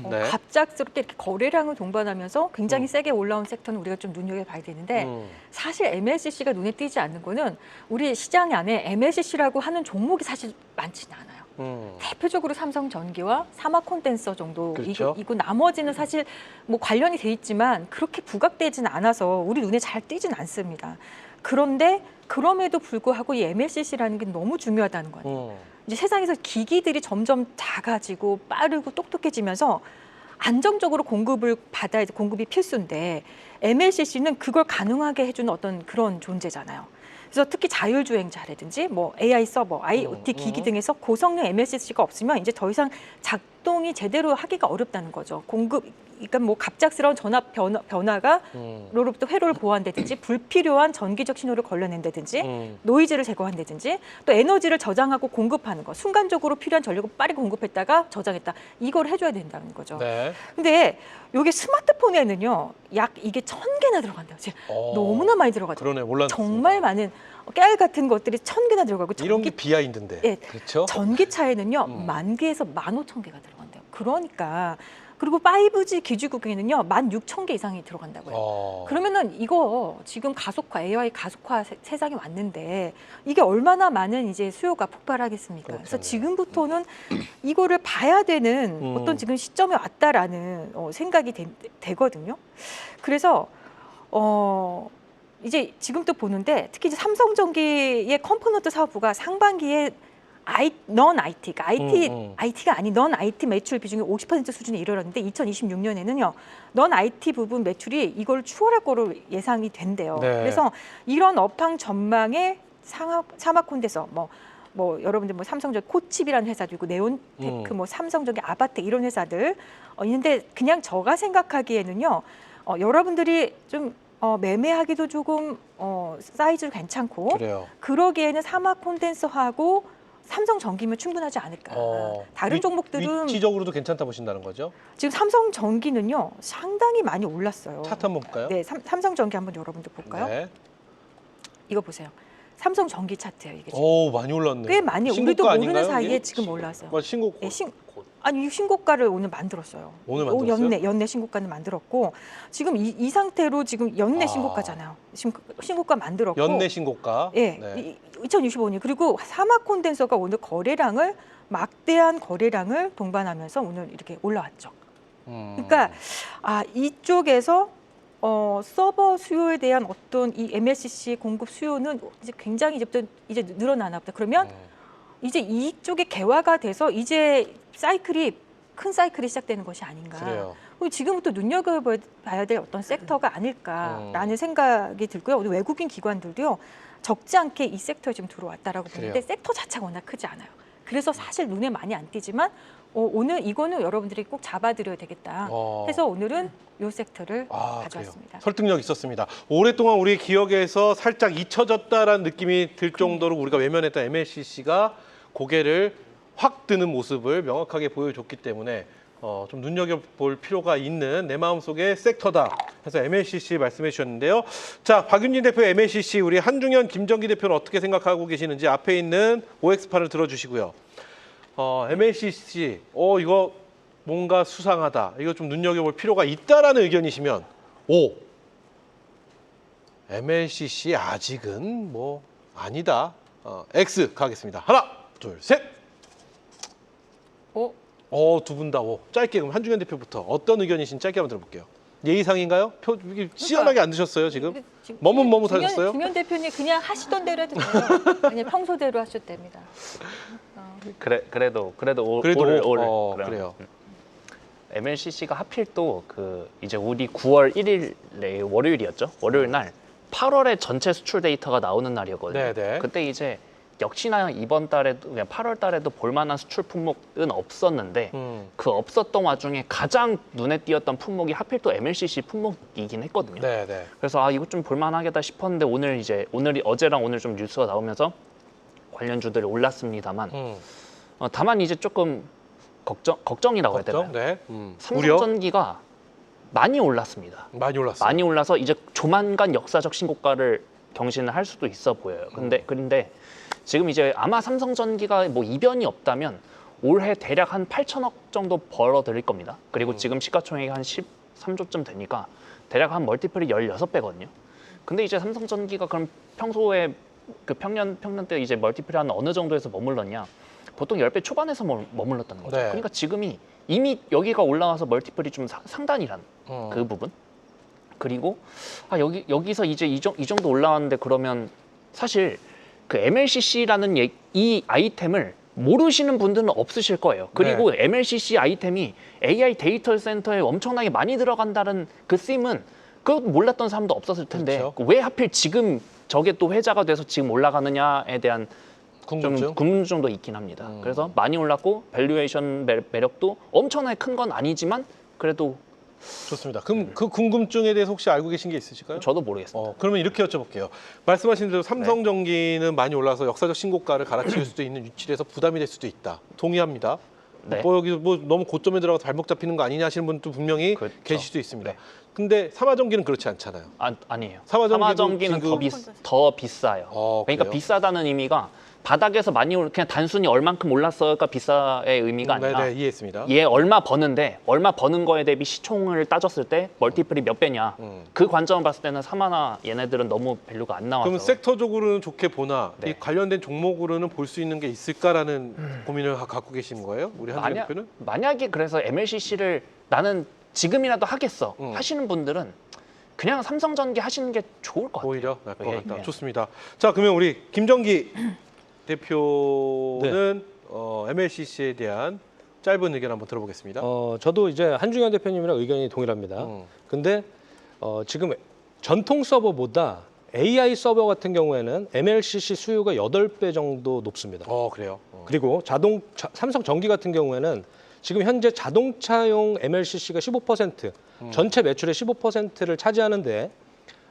네. 갑작스럽게 이렇게 거래량을 동반하면서 굉장히 세게 올라온 섹터는 우리가 좀 눈여겨봐야 되는데 사실 MLCC가 눈에 띄지 않는 거는 우리 시장 안에 MLCC라고 하는 종목이 사실 많지는 않아요. 대표적으로 삼성전기와 사마콘덴서 정도 그렇죠. 이고 나머지는 사실 뭐 관련이 돼 있지만 그렇게 부각되지는 않아서 우리 눈에 잘 띄지는 않습니다. 그런데 그럼에도 불구하고 이 MLCC라는 게 너무 중요하다는 거예요. 이제 세상에서 기기들이 점점 작아지고 빠르고 똑똑해지면서 안정적으로 공급을 받아야 공급이 필수인데 MLCC는 그걸 가능하게 해주는 어떤 그런 존재잖아요. 그래서 특히 자율주행차라든지 뭐 AI 서버, IoT 기기 등에서 고성능 MLCC가 없으면 이제 더 이상 작동이 제대로 하기가 어렵다는 거죠. 그러니까 뭐 갑작스러운 전압 변화가 로로부터 회로를 보호한다든지 불필요한 전기적 신호를 걸러낸다든지 노이즈를 제거한다든지 또 에너지를 저장하고 공급하는 거, 순간적으로 필요한 전력을 빠르게 공급했다가 저장했다, 이걸 해줘야 된다는 거죠. 네. 근데 이게 스마트폰에는요 약 이게 1000개나 들어간대요. 너무나 많이 들어가죠. 그러네, 몰랐습니다. 정말 많은 깨알 같은 것들이 1000개나 들어가고 이런 게 비하인드인데. 예, 그렇죠? 전기차에는요 10,000개에서 15,000개가 들어간대요. 그러니까 그리고 5G 기지국에는요 16,000개 이상이 들어간다고요. 그러면은 이거 지금 가속화, AI 가속화 세상에 왔는데 이게 얼마나 많은 이제 수요가 폭발하겠습니까? 그래서 그렇겠네요. 지금부터는 이거를 봐야 되는 어떤 지금 시점에 왔다라는 생각이 되거든요. 그래서 이제 지금도 보는데 특히 이제 삼성전기의 컴포넌트 사업부가 상반기에 non IT, 그러니까 IT가 아닌 non IT 매출 비중이 50% 수준에 이르렀는데 2026년에는요 non IT 부분 매출이 이걸 추월할 거로 예상이 된대요. 네. 그래서 이런 업황 전망에 사마콘대서 뭐 여러분들 뭐 삼성전기 코칩이라는 회사도 있고 네온테크 뭐 삼성전기 아바텍 이런 회사들 있는데 그냥 제가 생각하기에는요 여러분들이 좀 매매하기도 조금 사이즈 괜찮고 그래요. 그러기에는 사마콘덴서하고 삼성전기면 충분하지 않을까. 다른 종목들은 위치적으로도 괜찮다 보신다는 거죠? 지금 삼성전기는요 상당히 많이 올랐어요. 차트 한번 볼까요? 네, 삼성전기 한번 여러분들 볼까요? 네. 이거 보세요. 삼성전기 차트예요 이게. 지금. 오, 많이 올랐네. 꽤 많이 신고가 우리도 모르는 아닌가요, 사이에 이게? 지금 올랐어요. 뭐 신고 네, 아니 신고가를 오늘 만들었어요. 오늘 만들었어요? 연내 신고가를 만들었고 지금 이 상태로 지금 연내 아. 신고가잖아요. 신고가 만들었고 연내 신고가. 예, 네. 2025년 그리고 사마콘덴서가 오늘 거래량을 막대한 거래량을 동반하면서 오늘 이렇게 올라왔죠. 그러니까 이쪽에서 서버 수요에 대한 어떤 이 MLCC 공급 수요는 이제 굉장히 이제부터 이제 늘어나나 보다. 그러면 이제 이쪽에 개화가 돼서 이제 큰 사이클이 시작되는 것이 아닌가. 그래요. 지금부터 눈여겨봐야 될 어떤 섹터가 아닐까라는 생각이 들고요. 오늘 외국인 기관들도요. 적지 않게 이 섹터에 좀 들어왔다라고 보는데 그래요. 섹터 자체가 워낙 크지 않아요. 그래서 사실 눈에 많이 안 띄지만 오늘 이거는 여러분들이 꼭 잡아드려야 되겠다 해서 오늘은 이 섹터를 가져왔습니다. 그래요. 설득력 있었습니다. 오랫동안 우리 기억에서 살짝 잊혀졌다라는 느낌이 들 정도로 우리가 외면했던 MLCC가 고개를 확 드는 모습을 명확하게 보여줬기 때문에 좀 눈여겨볼 필요가 있는 내 마음속의 섹터다 해서 MLCC 말씀해 주셨는데요. 자, 박윤진 대표 MLCC 우리 한중현, 김정기 대표는 어떻게 생각하고 계시는지 앞에 있는 OX8을 들어주시고요. MLCC 이거 뭔가 수상하다. 이거 좀 눈여겨볼 필요가 있다라는 의견이시면 O. MLCC 아직은 뭐 아니다. X 가겠습니다. 하나, 둘, 셋. 두 분 다 O. 짧게 그럼 한중현 대표부터 어떤 의견이신지 짧게 한번 들어볼게요. 예의상인가요? 이게 시원하게 안 드셨어요 지금? 머뭇머뭇하셨어요? 중현 대표님 그냥 하시던 대로 해도 돼요. 그냥 평소대로 하셔도 됩니다. 그래도 그래도 그래요. MLCC가 하필 또 이제 우리 9월 1일 월요일이었죠. 월요일 날 8월에 전체 수출 데이터가 나오는 날이었거든요. 네네. 그때 이제 역시나 이번 달에도 그냥 8월 달에도 볼만한 수출 품목은 없었는데 그 없었던 와중에 가장 눈에 띄었던 품목이 하필 또 MLCC 품목이긴 했거든요. 네네. 그래서 이거 좀 볼만하겠다 싶었는데 어제랑 오늘 좀 뉴스가 나오면서 관련주들이 올랐습니다만 다만 이제 조금 걱정이라고 해야 되나요? 네. 삼성전기가 많이 올랐습니다. 많이 올랐어요. 많이 올라서 이제 조만간 역사적 신고가를 경신을 할 수도 있어 보여요. 근데 지금 이제 아마 삼성전기가 뭐 이변이 없다면 올해 대략 한 8천억 정도 벌어들일 겁니다. 그리고 지금 시가총액이 한 13조쯤 되니까 대략 한 멀티플이 16배거든요. 근데 이제 삼성전기가 그럼 평소에 그 평년 때 이제 멀티플이 한 어느 정도에서 머물렀냐? 보통 10배 초반에서 머물렀다는 거죠. 네. 그러니까 지금이 이미 여기가 올라와서 멀티플이 좀 상단이란 그 부분. 그리고 여기서 이제 이 정도 올라왔는데 그러면 사실 그 MLCC라는 이 아이템을 모르시는 분들은 없으실 거예요. 그리고 MLCC 아이템이 AI 데이터 센터에 엄청나게 많이 들어간다는 그 씀은 그것 몰랐던 사람도 없었을 텐데 그렇죠. 왜 하필 지금 저게 또 회자가 돼서 지금 올라가느냐에 대한 좀 궁금증도 있긴 합니다. 그래서 많이 올랐고 밸류에이션 매력도 엄청나게 큰 건 아니지만 그래도 좋습니다. 그럼 그 궁금증에 대해서 혹시 알고 계신 게 있으실까요? 저도 모르겠습니다. 그러면 이렇게 여쭤볼게요. 말씀하신 대로 삼성전기는 많이 올라서 역사적 신고가를 갈아치울 수도 있는 위치에서 부담이 될 수도 있다. 동의합니다. 네. 여기 너무 고점에 들어가서 발목 잡히는 거 아니냐 하시는 분도 분명히 그렇죠. 계실 수도 있습니다. 네. 근데 삼화전기는 그렇지 않잖아요. 아니에요. 삼화전기도 삼화전기는 지금 더 비싸요. 그래요? 그러니까 비싸다는 의미가 바닥에서 많이 그냥 단순히 얼만큼 올랐어가 비싸의 의미가 아니라 네네, 이해했습니다. 얘 얼마 버는데 얼마 버는 거에 대비 시총을 따졌을 때 멀티플이 몇 배냐 그 관점을 봤을 때는 사마나 얘네들은 너무 밸류가 안 나와서 그럼 섹터적으로는 좋게 보나 네. 이 관련된 종목으로는 볼 수 있는 게 있을까라는 고민을 갖고 계신 거예요? 우리 한준영 대표는? 만약에 그래서 MLCC를 나는 지금이라도 하겠어 하시는 분들은 그냥 삼성전기 하시는 게 좋을 것 같아요. 오히려 나을 것 예, 같다. 예. 좋습니다. 자, 그러면 우리 김정기 대표는 MLCC에 대한 짧은 의견 한번 들어보겠습니다. 저도 이제 한중현 대표님이랑 의견이 동일합니다. 근데 지금 전통 서버보다 AI 서버 같은 경우에는 MLCC 수요가 8배 정도 높습니다. 그래요. 그리고 삼성 전기 같은 경우에는 지금 현재 자동차용 MLCC가 15%, 전체 매출의 15%를 차지하는데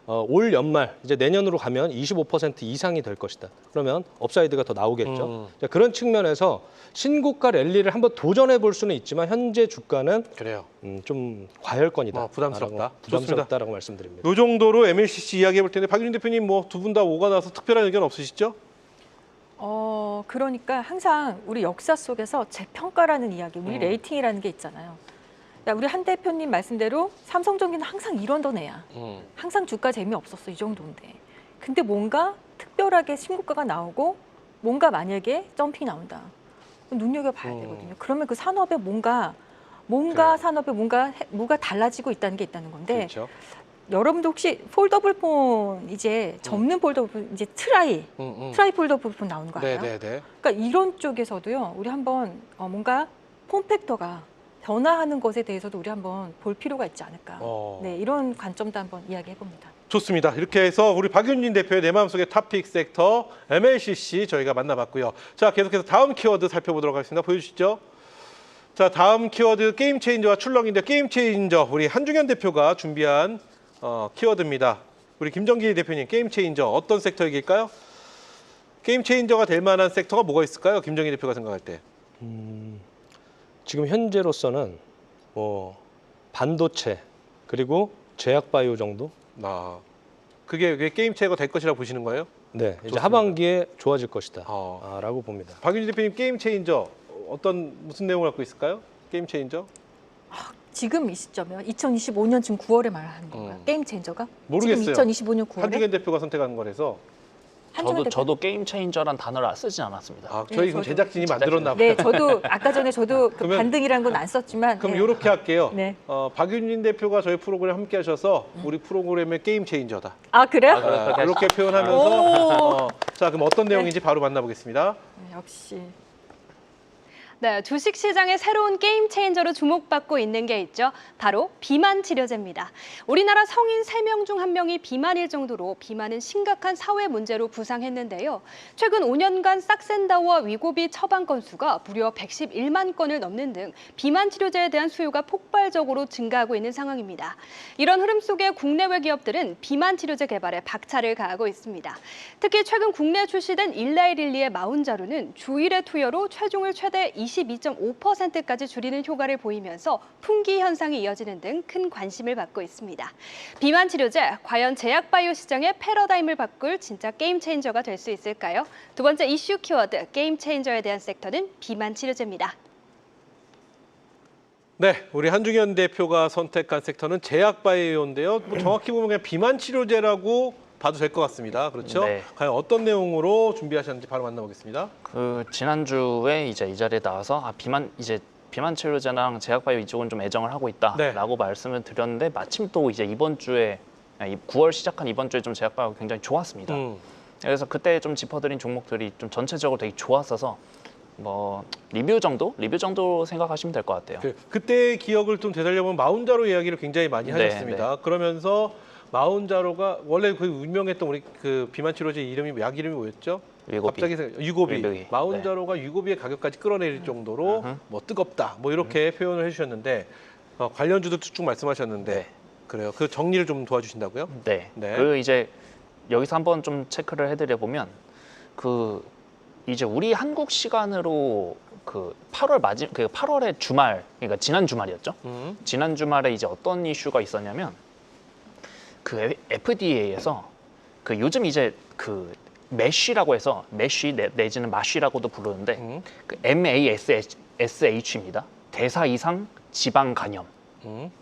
올 연말 이제 내년으로 가면 25% 이상이 될 것이다. 그러면 업사이드가 더 나오겠죠. 자, 그런 측면에서 신고가 랠리를 한번 도전해 볼 수는 있지만 현재 주가는 그래요. 좀 과열권이다. 부담스럽다. 부담스럽다라고 말씀드립니다. 이 정도로 MLCC 이야기해 볼 텐데 박윤진 대표님 뭐 두 분 다 오가 나서 특별한 의견 없으시죠? 그러니까 항상 우리 역사 속에서 재평가라는 이야기, 우리 레이팅이라는 게 있잖아요. 야, 우리 한 대표님 말씀대로 삼성전기는 항상 이런던 애야. 항상 주가 재미없었어, 이 정도인데. 근데 뭔가 특별하게 신고가가 나오고 뭔가 만약에 점핑이 나온다. 눈여겨봐야 되거든요. 그러면 그 산업에 뭔가 그래요. 산업에 뭐가 달라지고 있다는 게 있다는 건데 그렇죠. 여러분도 혹시 폴더블 폰 이제 접는 폴더블 폰 이제 트라이 폴더블 폰 나오는 거 알아요? 네네네. 그러니까 이런 쪽에서도요. 우리 한번 뭔가 폼팩터가 변화하는 것에 대해서도 우리 한번 볼 필요가 있지 않을까. 네, 이런 관점도 한번 이야기해 봅니다. 좋습니다. 이렇게 해서 우리 박윤진 대표의 내 마음속의 탑픽 섹터 MLCC 저희가 만나봤고요. 자, 계속해서 다음 키워드 살펴보도록 하겠습니다. 보여주시죠. 자, 다음 키워드 게임 체인저와 출렁인데 게임 체인저 우리 한중현 대표가 준비한 키워드입니다. 우리 김정기 대표님 게임 체인저 어떤 섹터 얘기일까요? 게임 체인저가 될 만한 섹터가 뭐가 있을까요? 김정기 대표가 생각할 때. 지금 현재로서는 반도체 그리고 제약 바이오 정도. 그게 왜 게임 체인저가 될 것이라고 보시는 거예요? 네, 이제 좋습니다. 하반기에 좋아질 것이다. 어. 라고 봅니다. 박윤진 대표님 게임 체인저 무슨 내용을 갖고 있을까요? 게임 체인저? 지금 이 시점이요. 2025년쯤 9월에 말하는 건가요? 게임 체인저가? 모르겠어요. 지금 2025년 9월에? 한중현 대표가 선택한 거라서. 저도 게임 체인저란 단어를 쓰진 않았습니다. 저희 그럼 저도. 제작진이 만들었나 봐요. 네, 저도 아까 전에 그 그러면- 반등이라는 건 안 썼지만 그럼 네. 이렇게 할게요. 네. 박윤진 대표가 저희 프로그램 함께 하셔서 우리 프로그램의 게임 체인저다. 아, 그래요? 이렇게 오. 표현하면서 자, 그럼 어떤 내용인지 바로 만나보겠습니다. 네, 역시. 네, 주식 시장의 새로운 게임 체인저로 주목받고 있는 게 있죠. 바로 비만 치료제입니다. 우리나라 성인 3명 중 1명이 비만일 정도로 비만은 심각한 사회 문제로 부상했는데요. 최근 5년간 싹센다우와 위고비 처방 건수가 무려 111만 건을 넘는 등 비만 치료제에 대한 수요가 폭발적으로 증가하고 있는 상황입니다. 이런 흐름 속에 국내외 기업들은 비만 치료제 개발에 박차를 가하고 있습니다. 특히 최근 국내에 출시된 일라이릴리의 마운자루는 주 1회 투여로 체중을 최대 22.5%까지 줄이는 효과를 보이면서 풍기 현상이 이어지는 등 큰 관심을 받고 있습니다. 비만 치료제, 과연 제약 바이오 시장의 패러다임을 바꿀 진짜 게임 체인저가 될 수 있을까요? 두 번째 이슈 키워드, 게임 체인저에 대한 섹터는 비만 치료제입니다. 네, 우리 한중현 대표가 선택한 섹터는 제약 바이오인데요. 뭐 정확히 보면 그냥 비만 치료제라고 봐도 될 것 같습니다. 그렇죠? 네. 과연 어떤 내용으로 준비하셨는지 바로 만나보겠습니다. 지난주에 이제 이 자리에 나와서 비만 치료제랑 제약 바이오 이쪽은 좀 애정을 하고 있다라고 말씀을 드렸는데 마침 또 이제 이번 주에 9월 시작한 이번 주에 좀 제약 바이오 굉장히 좋았습니다. 그래서 그때 좀 짚어드린 종목들이 좀 전체적으로 되게 좋았어서 뭐 리뷰 정도 생각하시면 될 것 같아요. 그때의 기억을 좀 되살려보면 마운자로 이야기를 굉장히 많이 네, 하셨습니다. 그러면서 마운자로가 원래 그 유명했던 우리 그 비만 치료제 이름이 약 이름이 뭐였죠? 위고비. 갑자기 유고비. 위고비. 마운자로가 유고비의 가격까지 끌어내릴 정도로 뭐 뜨겁다. 뭐 이렇게 표현을 해주셨는데 관련주도 쭉 말씀하셨는데 네. 그래요. 그 정리를 좀 도와주신다고요? 네. 네. 그 이제 여기서 한번 좀 체크를 해드려 보면 이제 우리 한국 시간으로 그 8월의 주말, 그러니까 지난 주말이었죠. 지난 주말에 이제 어떤 이슈가 있었냐면 그 FDA에서 그 요즘 이제 그 메쉬라고 해서 메쉬 내지는 마쉬라고도 부르는데 그 MASH입니다. 대사 이상 지방 간염.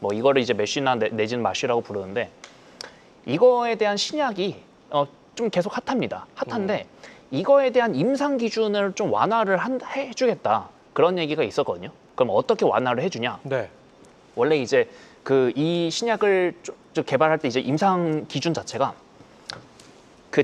뭐 이거를 이제 메쉬나 내지는 마쉬라고 부르는데 이거에 대한 신약이 좀 계속 핫합니다. 핫한데 이거에 대한 임상 기준을 좀 완화를 해주겠다 그런 얘기가 있었거든요. 그럼 어떻게 완화를 해주냐? 네. 원래 이제 그 이 신약을 좀 개발할 때 이제 임상 기준 자체가 그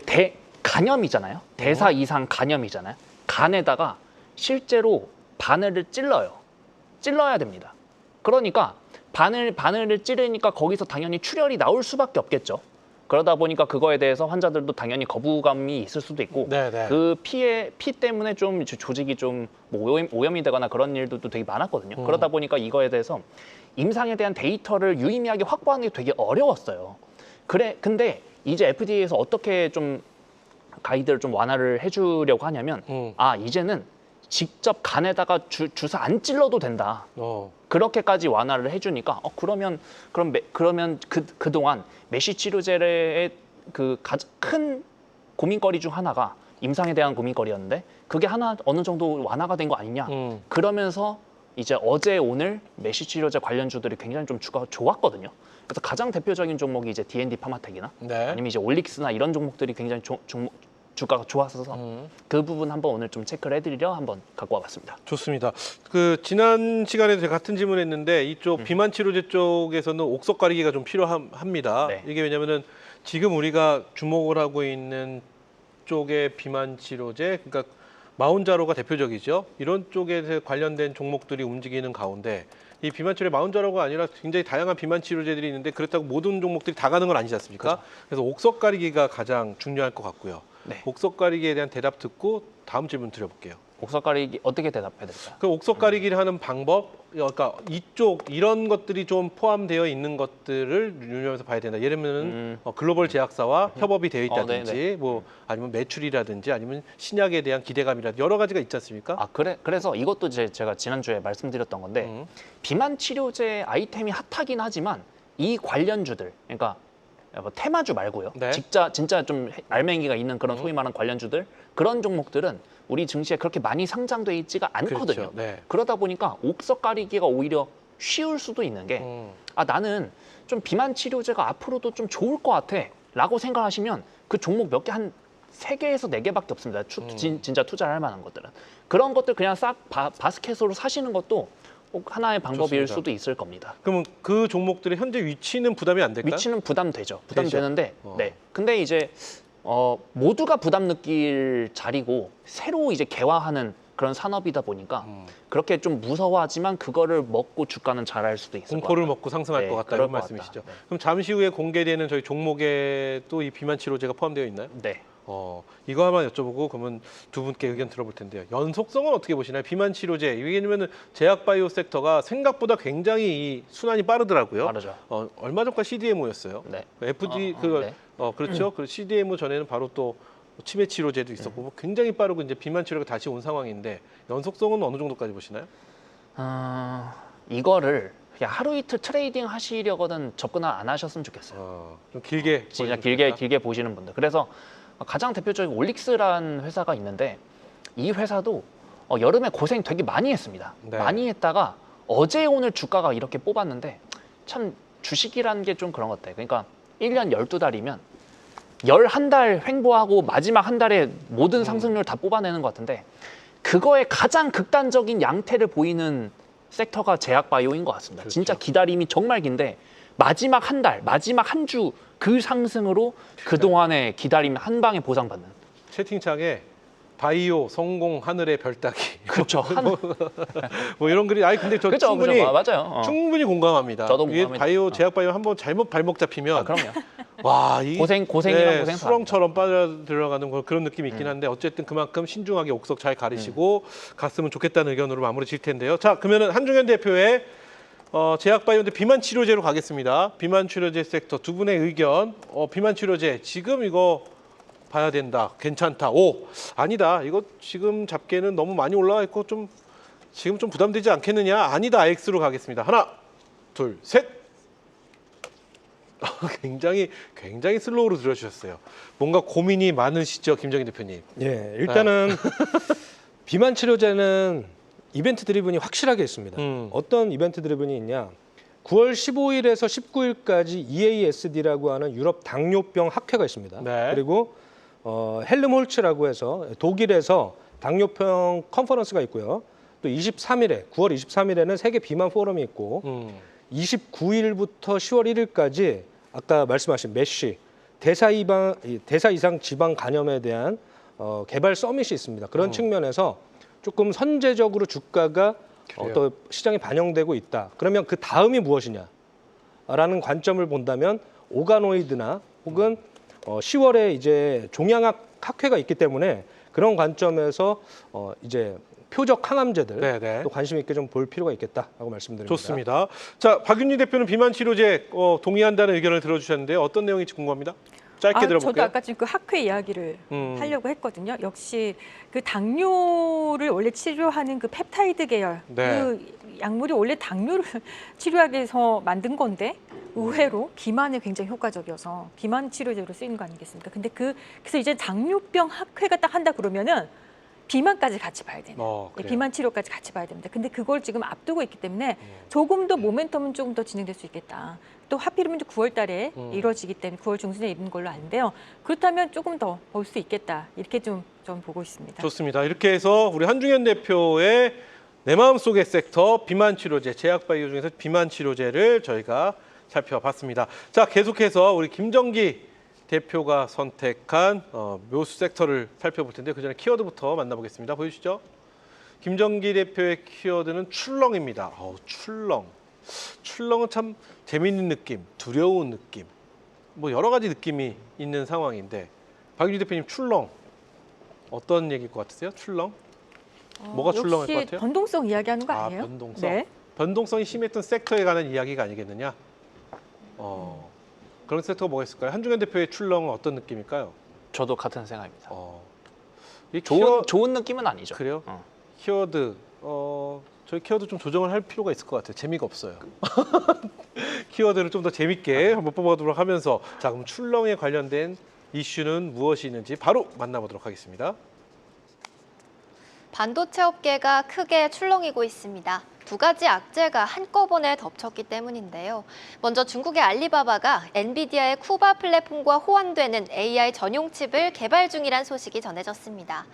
간염이잖아요. 대사 이상 간염이잖아요. 간에다가 실제로 바늘을 찔러야 됩니다. 그러니까 바늘을 찌르니까 거기서 당연히 출혈이 나올 수밖에 없겠죠. 그러다 보니까 그거에 대해서 환자들도 당연히 거부감이 있을 수도 있고 네네. 그 피 때문에 좀 조직이 좀 뭐 오염이 되거나 그런 일들도 되게 많았거든요. 그러다 보니까 이거에 대해서 임상에 대한 데이터를 유의미하게 확보하는 게 되게 어려웠어요. 근데 이제 FDA에서 어떻게 좀 가이드를 좀 완화를 해주려고 하냐면 이제는 직접 간에다가 주사 안 찔러도 된다. 그렇게까지 완화를 해주니까 그러면 그동안 메쉬 치료제의 그 가장 큰 고민거리 중 하나가 임상에 대한 고민거리였는데 그게 어느 정도 완화가 된 거 아니냐. 그러면서 이제 어제 오늘 메쉬 치료제 관련주들이 굉장히 좀 주가가 좋았거든요. 그래서 가장 대표적인 종목이 이제 D&D 파마텍이나 네. 아니면 이제 올릭스나 이런 종목들이 굉장히 주가가 좋았어서 그 부분 한번 오늘 좀 체크를 해드리려 한번 갖고 와봤습니다. 좋습니다. 그 지난 시간에도 제가 같은 질문했는데 이쪽 비만 치료제 쪽에서는 옥석 가리기가 좀 필요합니다. 네. 이게 왜냐면은 지금 우리가 주목을 하고 있는 쪽의 비만 치료제, 그러니까 마운자로가 대표적이죠. 이런 쪽에 관련된 종목들이 움직이는 가운데 이 비만 치료제 마운자로가 아니라 굉장히 다양한 비만 치료제들이 있는데 그렇다고 모든 종목들이 다 가는 건 아니지 않습니까? 그렇죠. 그래서 옥석 가리기가 가장 중요할 것 같고요. 네. 옥석 가리기에 대한 대답 듣고 다음 질문 드려볼게요. 옥석 가리기 어떻게 대답해드릴까요? 그 옥석 가리기를 하는 방법, 그러니까 이런 것들이 좀 포함되어 있는 것들을 유념해서 봐야 된다. 예를 들면 글로벌 제약사와 협업이 되어 있다든지, 네네. 뭐 아니면 매출이라든지, 아니면 신약에 대한 기대감이라든지 여러 가지가 있지 않습니까? 그래서 이것도 제가 지난주에 말씀드렸던 건데 비만 치료제 아이템이 핫하긴 하지만 이 관련주들, 그러니까 뭐 테마주 말고요. 네. 진짜 좀 알맹이가 있는 그런 소위 말하는 관련주들 그런 종목들은 우리 증시에 그렇게 많이 상장돼 있지가 않거든요. 그렇죠. 네. 그러다 보니까 옥석 가리기가 오히려 쉬울 수도 있는 게 나는 좀 비만 치료제가 앞으로도 좀 좋을 것 같아 라고 생각하시면 그 종목 몇 개 한 3개에서 4개밖에 없습니다. 진짜 투자를 할 만한 것들은. 그런 것들 그냥 싹 바스켓으로 사시는 것도 하나의 방법일 좋습니다. 수도 있을 겁니다. 그러면 그 종목들의 현재 위치는 부담이 안 될까요? 위치는 부담되죠. 되죠. 부담되는데 네. 근데 이제 모두가 부담 느낄 자리고 새로 이제 개화하는 그런 산업이다 보니까 그렇게 좀 무서워하지만 그거를 먹고 주가는 잘할 수도 있을 것 공포를 같아요. 먹고 상승할 네, 것 같다 그럴 이런 것 말씀이시죠. 같다. 네. 그럼 잠시 후에 공개되는 저희 종목에 또 이 비만 치료제가 포함되어 있나요? 네. 이거 한번 여쭤보고 그러면 두 분께 의견 들어볼 텐데요. 연속성은 어떻게 보시나요? 비만 치료제. 왜냐면 제약 바이오 섹터가 생각보다 굉장히 이 순환이 빠르더라고요. 빠르죠. 얼마 전까 CDMO였어요. 네. FD 네. 그렇죠. 그 CDMO 전에는 바로 또 치매 치료제도 있었고 뭐 굉장히 빠르고 이제 비만 치료가 다시 온 상황인데 연속성은 어느 정도까지 보시나요? 이거를 그냥 하루 이틀 트레이딩 하시려거든 접근 안 하셨으면 좋겠어요. 좀 길게 진짜 보여주십니까? 길게 보시는 분들. 그래서 가장 대표적인 올릭스라는 회사가 있는데 이 회사도 여름에 고생 되게 많이 했습니다. 네. 많이 했다가 어제 오늘 주가가 이렇게 뽑았는데 참 주식이라는 게 좀 그런 것 같아요. 그러니까 1년 12달이면 11달 횡보하고 마지막 한 달에 모든 상승률 다 뽑아내는 것 같은데 그거에 가장 극단적인 양태를 보이는 섹터가 제약 바이오인 것 같습니다. 그렇죠. 진짜 기다림이 정말 긴데 마지막 한 달, 마지막 한 주 그 상승으로 그동안의 기다림 한 방에 보상받는. 채팅창에 바이오 성공 하늘의 별 따기. 그렇죠. 뭐 이런 글이 근데 저 그렇죠. 충분히 맞아요. 충분히 공감합니다. 저도 이게 공감합니다. 제약 바이오 한번 잘못 발목 잡히면 그럼요. 와, 이 고생이란 고생 수렁처럼 빠져 들어가는 그런 느낌이 있긴 한데 어쨌든 그만큼 신중하게 옥석 잘 가리시고 갔으면 좋겠다는 의견으로 마무리 질 텐데요. 자, 그러면은 한중현 대표의 제약 바이오인데 비만 치료제로 가겠습니다. 비만 치료제 섹터 두 분의 의견. 비만 치료제 지금 이거 봐야 된다. 괜찮다. 아니다. 이거 지금 잡기에는 너무 많이 올라와 있고 좀 지금 좀 부담되지 않겠느냐? 아니다. X로 가겠습니다. 하나, 둘, 셋. 굉장히 슬로우로 들어주셨어요. 뭔가 고민이 많으시죠, 김정희 대표님. 예, 일단은 비만 치료제는 이벤트 드리븐이 확실하게 있습니다. 어떤 이벤트 드리븐이 있냐? 9월 15일에서 19일까지 EASD라고 하는 유럽 당뇨병 학회가 있습니다. 네. 그리고 헬름홀츠라고 해서 독일에서 당뇨병 컨퍼런스가 있고요. 또 23일에 9월 23일에는 세계 비만 포럼이 있고 29일부터 10월 1일까지 아까 말씀하신 메쉬 대사 이상 지방 간염에 대한 개발 서밋이 있습니다. 그런 측면에서 조금 선제적으로 주가가 또 시장에 반영되고 있다. 그러면 그 다음이 무엇이냐라는 관점을 본다면 오가노이드나 혹은 10월에 이제 종양학 학회가 있기 때문에 그런 관점에서 이제 표적 항암제들 네네. 또 관심 있게 좀 볼 필요가 있겠다라고 말씀드립니다. 좋습니다. 자, 박윤희 대표는 비만 치료제 동의한다는 의견을 들어주셨는데 어떤 내용인지 궁금합니다. 짧게 들어볼게요. 저도 아까 지금 그 학회 이야기를 하려고 했거든요. 역시 그 당뇨를 원래 치료하는 그 펩타이드 계열 네. 그 약물이 원래 당뇨를 치료하기 위해서 만든 건데 의외로 비만에 굉장히 효과적이어서 비만 치료제로 쓰이는 거 아니겠습니까? 근데 그래서 이제 당뇨병 학회가 딱 한다 그러면은 비만까지 같이 봐야 되는 그래요? 비만 치료까지 같이 봐야 됩니다. 근데 그걸 지금 앞두고 있기 때문에 조금 더 모멘텀은 조금 더 진행될 수 있겠다. 또 하필이면 9월 달에 이루어지기 때문에 9월 중순에 있는 걸로 아는데요. 그렇다면 조금 더 볼 수 있겠다. 이렇게 좀 보고 있습니다. 좋습니다. 이렇게 해서 우리 한중현 대표의 내 마음속의 섹터 비만 치료제, 제약바이오 중에서 비만 치료제를 저희가 살펴봤습니다. 자, 계속해서 우리 김정기 대표가 선택한 묘수 섹터를 살펴볼 텐데 그 전에 키워드부터 만나보겠습니다. 보여주시죠. 김정기 대표의 키워드는 출렁입니다. 출렁. 출렁은 참 재미있는 느낌, 두려운 느낌, 뭐 여러 가지 느낌이 있는 상황인데 박윤희 대표님 출렁 어떤 얘기일 것 같으세요? 출렁? 뭐가 출렁할 것 역시 같아요? 변동성 이야기하는 거 아니에요? 변동성. 네. 변동성이 심했던 섹터에 관한 이야기가 아니겠느냐? 그런 섹터가 뭐가 있을까요? 한중현 대표의 출렁은 어떤 느낌일까요? 저도 같은 생각입니다. 이 좋은 느낌은 아니죠. 그래요? 키워드 저희 키워드 좀 조정을 할 필요가 있을 것 같아요. 재미가 없어요. 키워드를 좀 더 재밌게 한번 뽑아보도록 하면서 자, 그럼 출렁에 관련된 이슈는 무엇이 있는지 바로 만나보도록 하겠습니다. 반도체 업계가 크게 출렁이고 있습니다. 두 가지 악재가 한꺼번에 덮쳤기 때문인데요. 먼저 중국의 알리바바가 엔비디아의 쿠바 플랫폼과 호환되는 AI 전용 칩을 개발 중이란 소식이 전해졌습니다.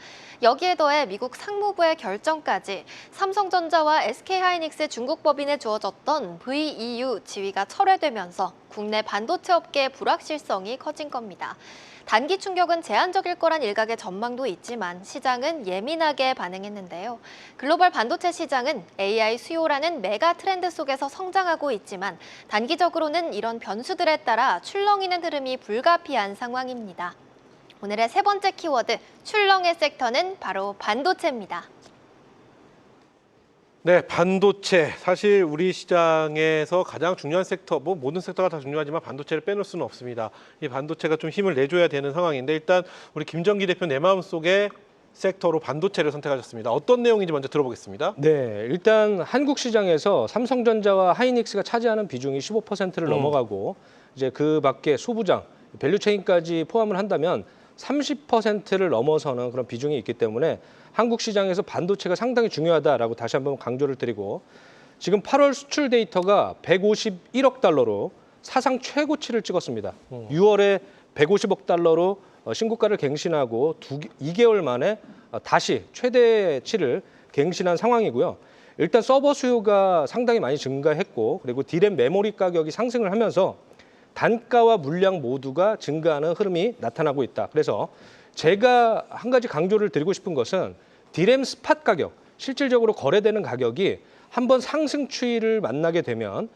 여기에 더해 미국 상무부의 결정까지 삼성전자와 SK하이닉스의 중국 법인에 주어졌던 VEU 지위가 철회되면서 국내 반도체 업계의 불확실성이 커진 겁니다. 단기 충격은 제한적일 거란 일각의 전망도 있지만 시장은 예민하게 반응했는데요. 글로벌 반도체 시장은 AI 수요라는 메가 트렌드 속에서 성장하고 있지만 단기적으로는 이런 변수들에 따라 출렁이는 흐름이 불가피한 상황입니다. 오늘의 세 번째 키워드, 출렁의 섹터는 바로 반도체입니다. 네, 반도체. 사실 우리 시장에서 가장 중요한 섹터, 뭐 모든 섹터가 다 중요하지만 반도체를 빼놓을 수는 없습니다. 이 반도체가 좀 힘을 내줘야 되는 상황인데 일단 우리 김정기 대표 내 마음속의 섹터로 반도체를 선택하셨습니다. 어떤 내용인지 먼저 들어보겠습니다. 네, 일단 한국 시장에서 삼성전자와 하이닉스가 차지하는 비중이 15%를 넘어가고 이제 그 밖에 소부장, 밸류체인까지 포함을 한다면 30%를 넘어서는 그런 비중이 있기 때문에 한국 시장에서 반도체가 상당히 중요하다라고 다시 한번 강조를 드리고 지금 8월 수출 데이터가 151억 달러로 사상 최고치를 찍었습니다. 6월에 150억 달러로 신고가를 갱신하고 2개월 만에 다시 최대치를 갱신한 상황이고요. 일단 서버 수요가 상당히 많이 증가했고 그리고 디램 메모리 가격이 상승을 하면서 단가와 물량 모두가 증가하는 흐름이 나타나고 있다. 그래서 제가 한 가지 강조를 드리고 싶은 것은 디램 스팟 가격, 실질적으로 거래되는 가격이 한번 상승 추이를 만나게 되면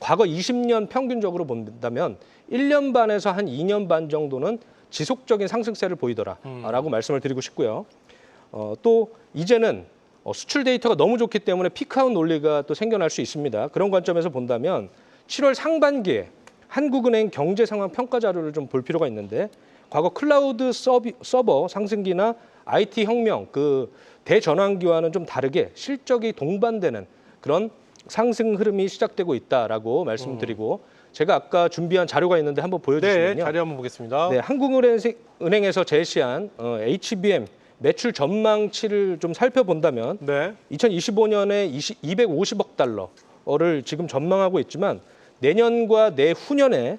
과거 20년 평균적으로 본다면 1년 반에서 한 2년 반 정도는 지속적인 상승세를 보이더라라고 말씀을 드리고 싶고요. 또 이제는 수출 데이터가 너무 좋기 때문에 피크아웃 논리가 또 생겨날 수 있습니다. 그런 관점에서 본다면 7월 상반기에 한국은행 경제 상황 평가 자료를 좀 볼 필요가 있는데 과거 클라우드 서버 상승기나 IT 혁명 그 대전환기와는 좀 다르게 실적이 동반되는 그런 상승 흐름이 시작되고 있다라고 말씀드리고 제가 아까 준비한 자료가 있는데 한번 네, 보여주시면요. 자료 한번 보겠습니다. 네, 한국은행에서 제시한 HBM 매출 전망치를 좀 살펴본다면 네. 2025년에 250억 달러를 지금 전망하고 있지만 내년과 내후년에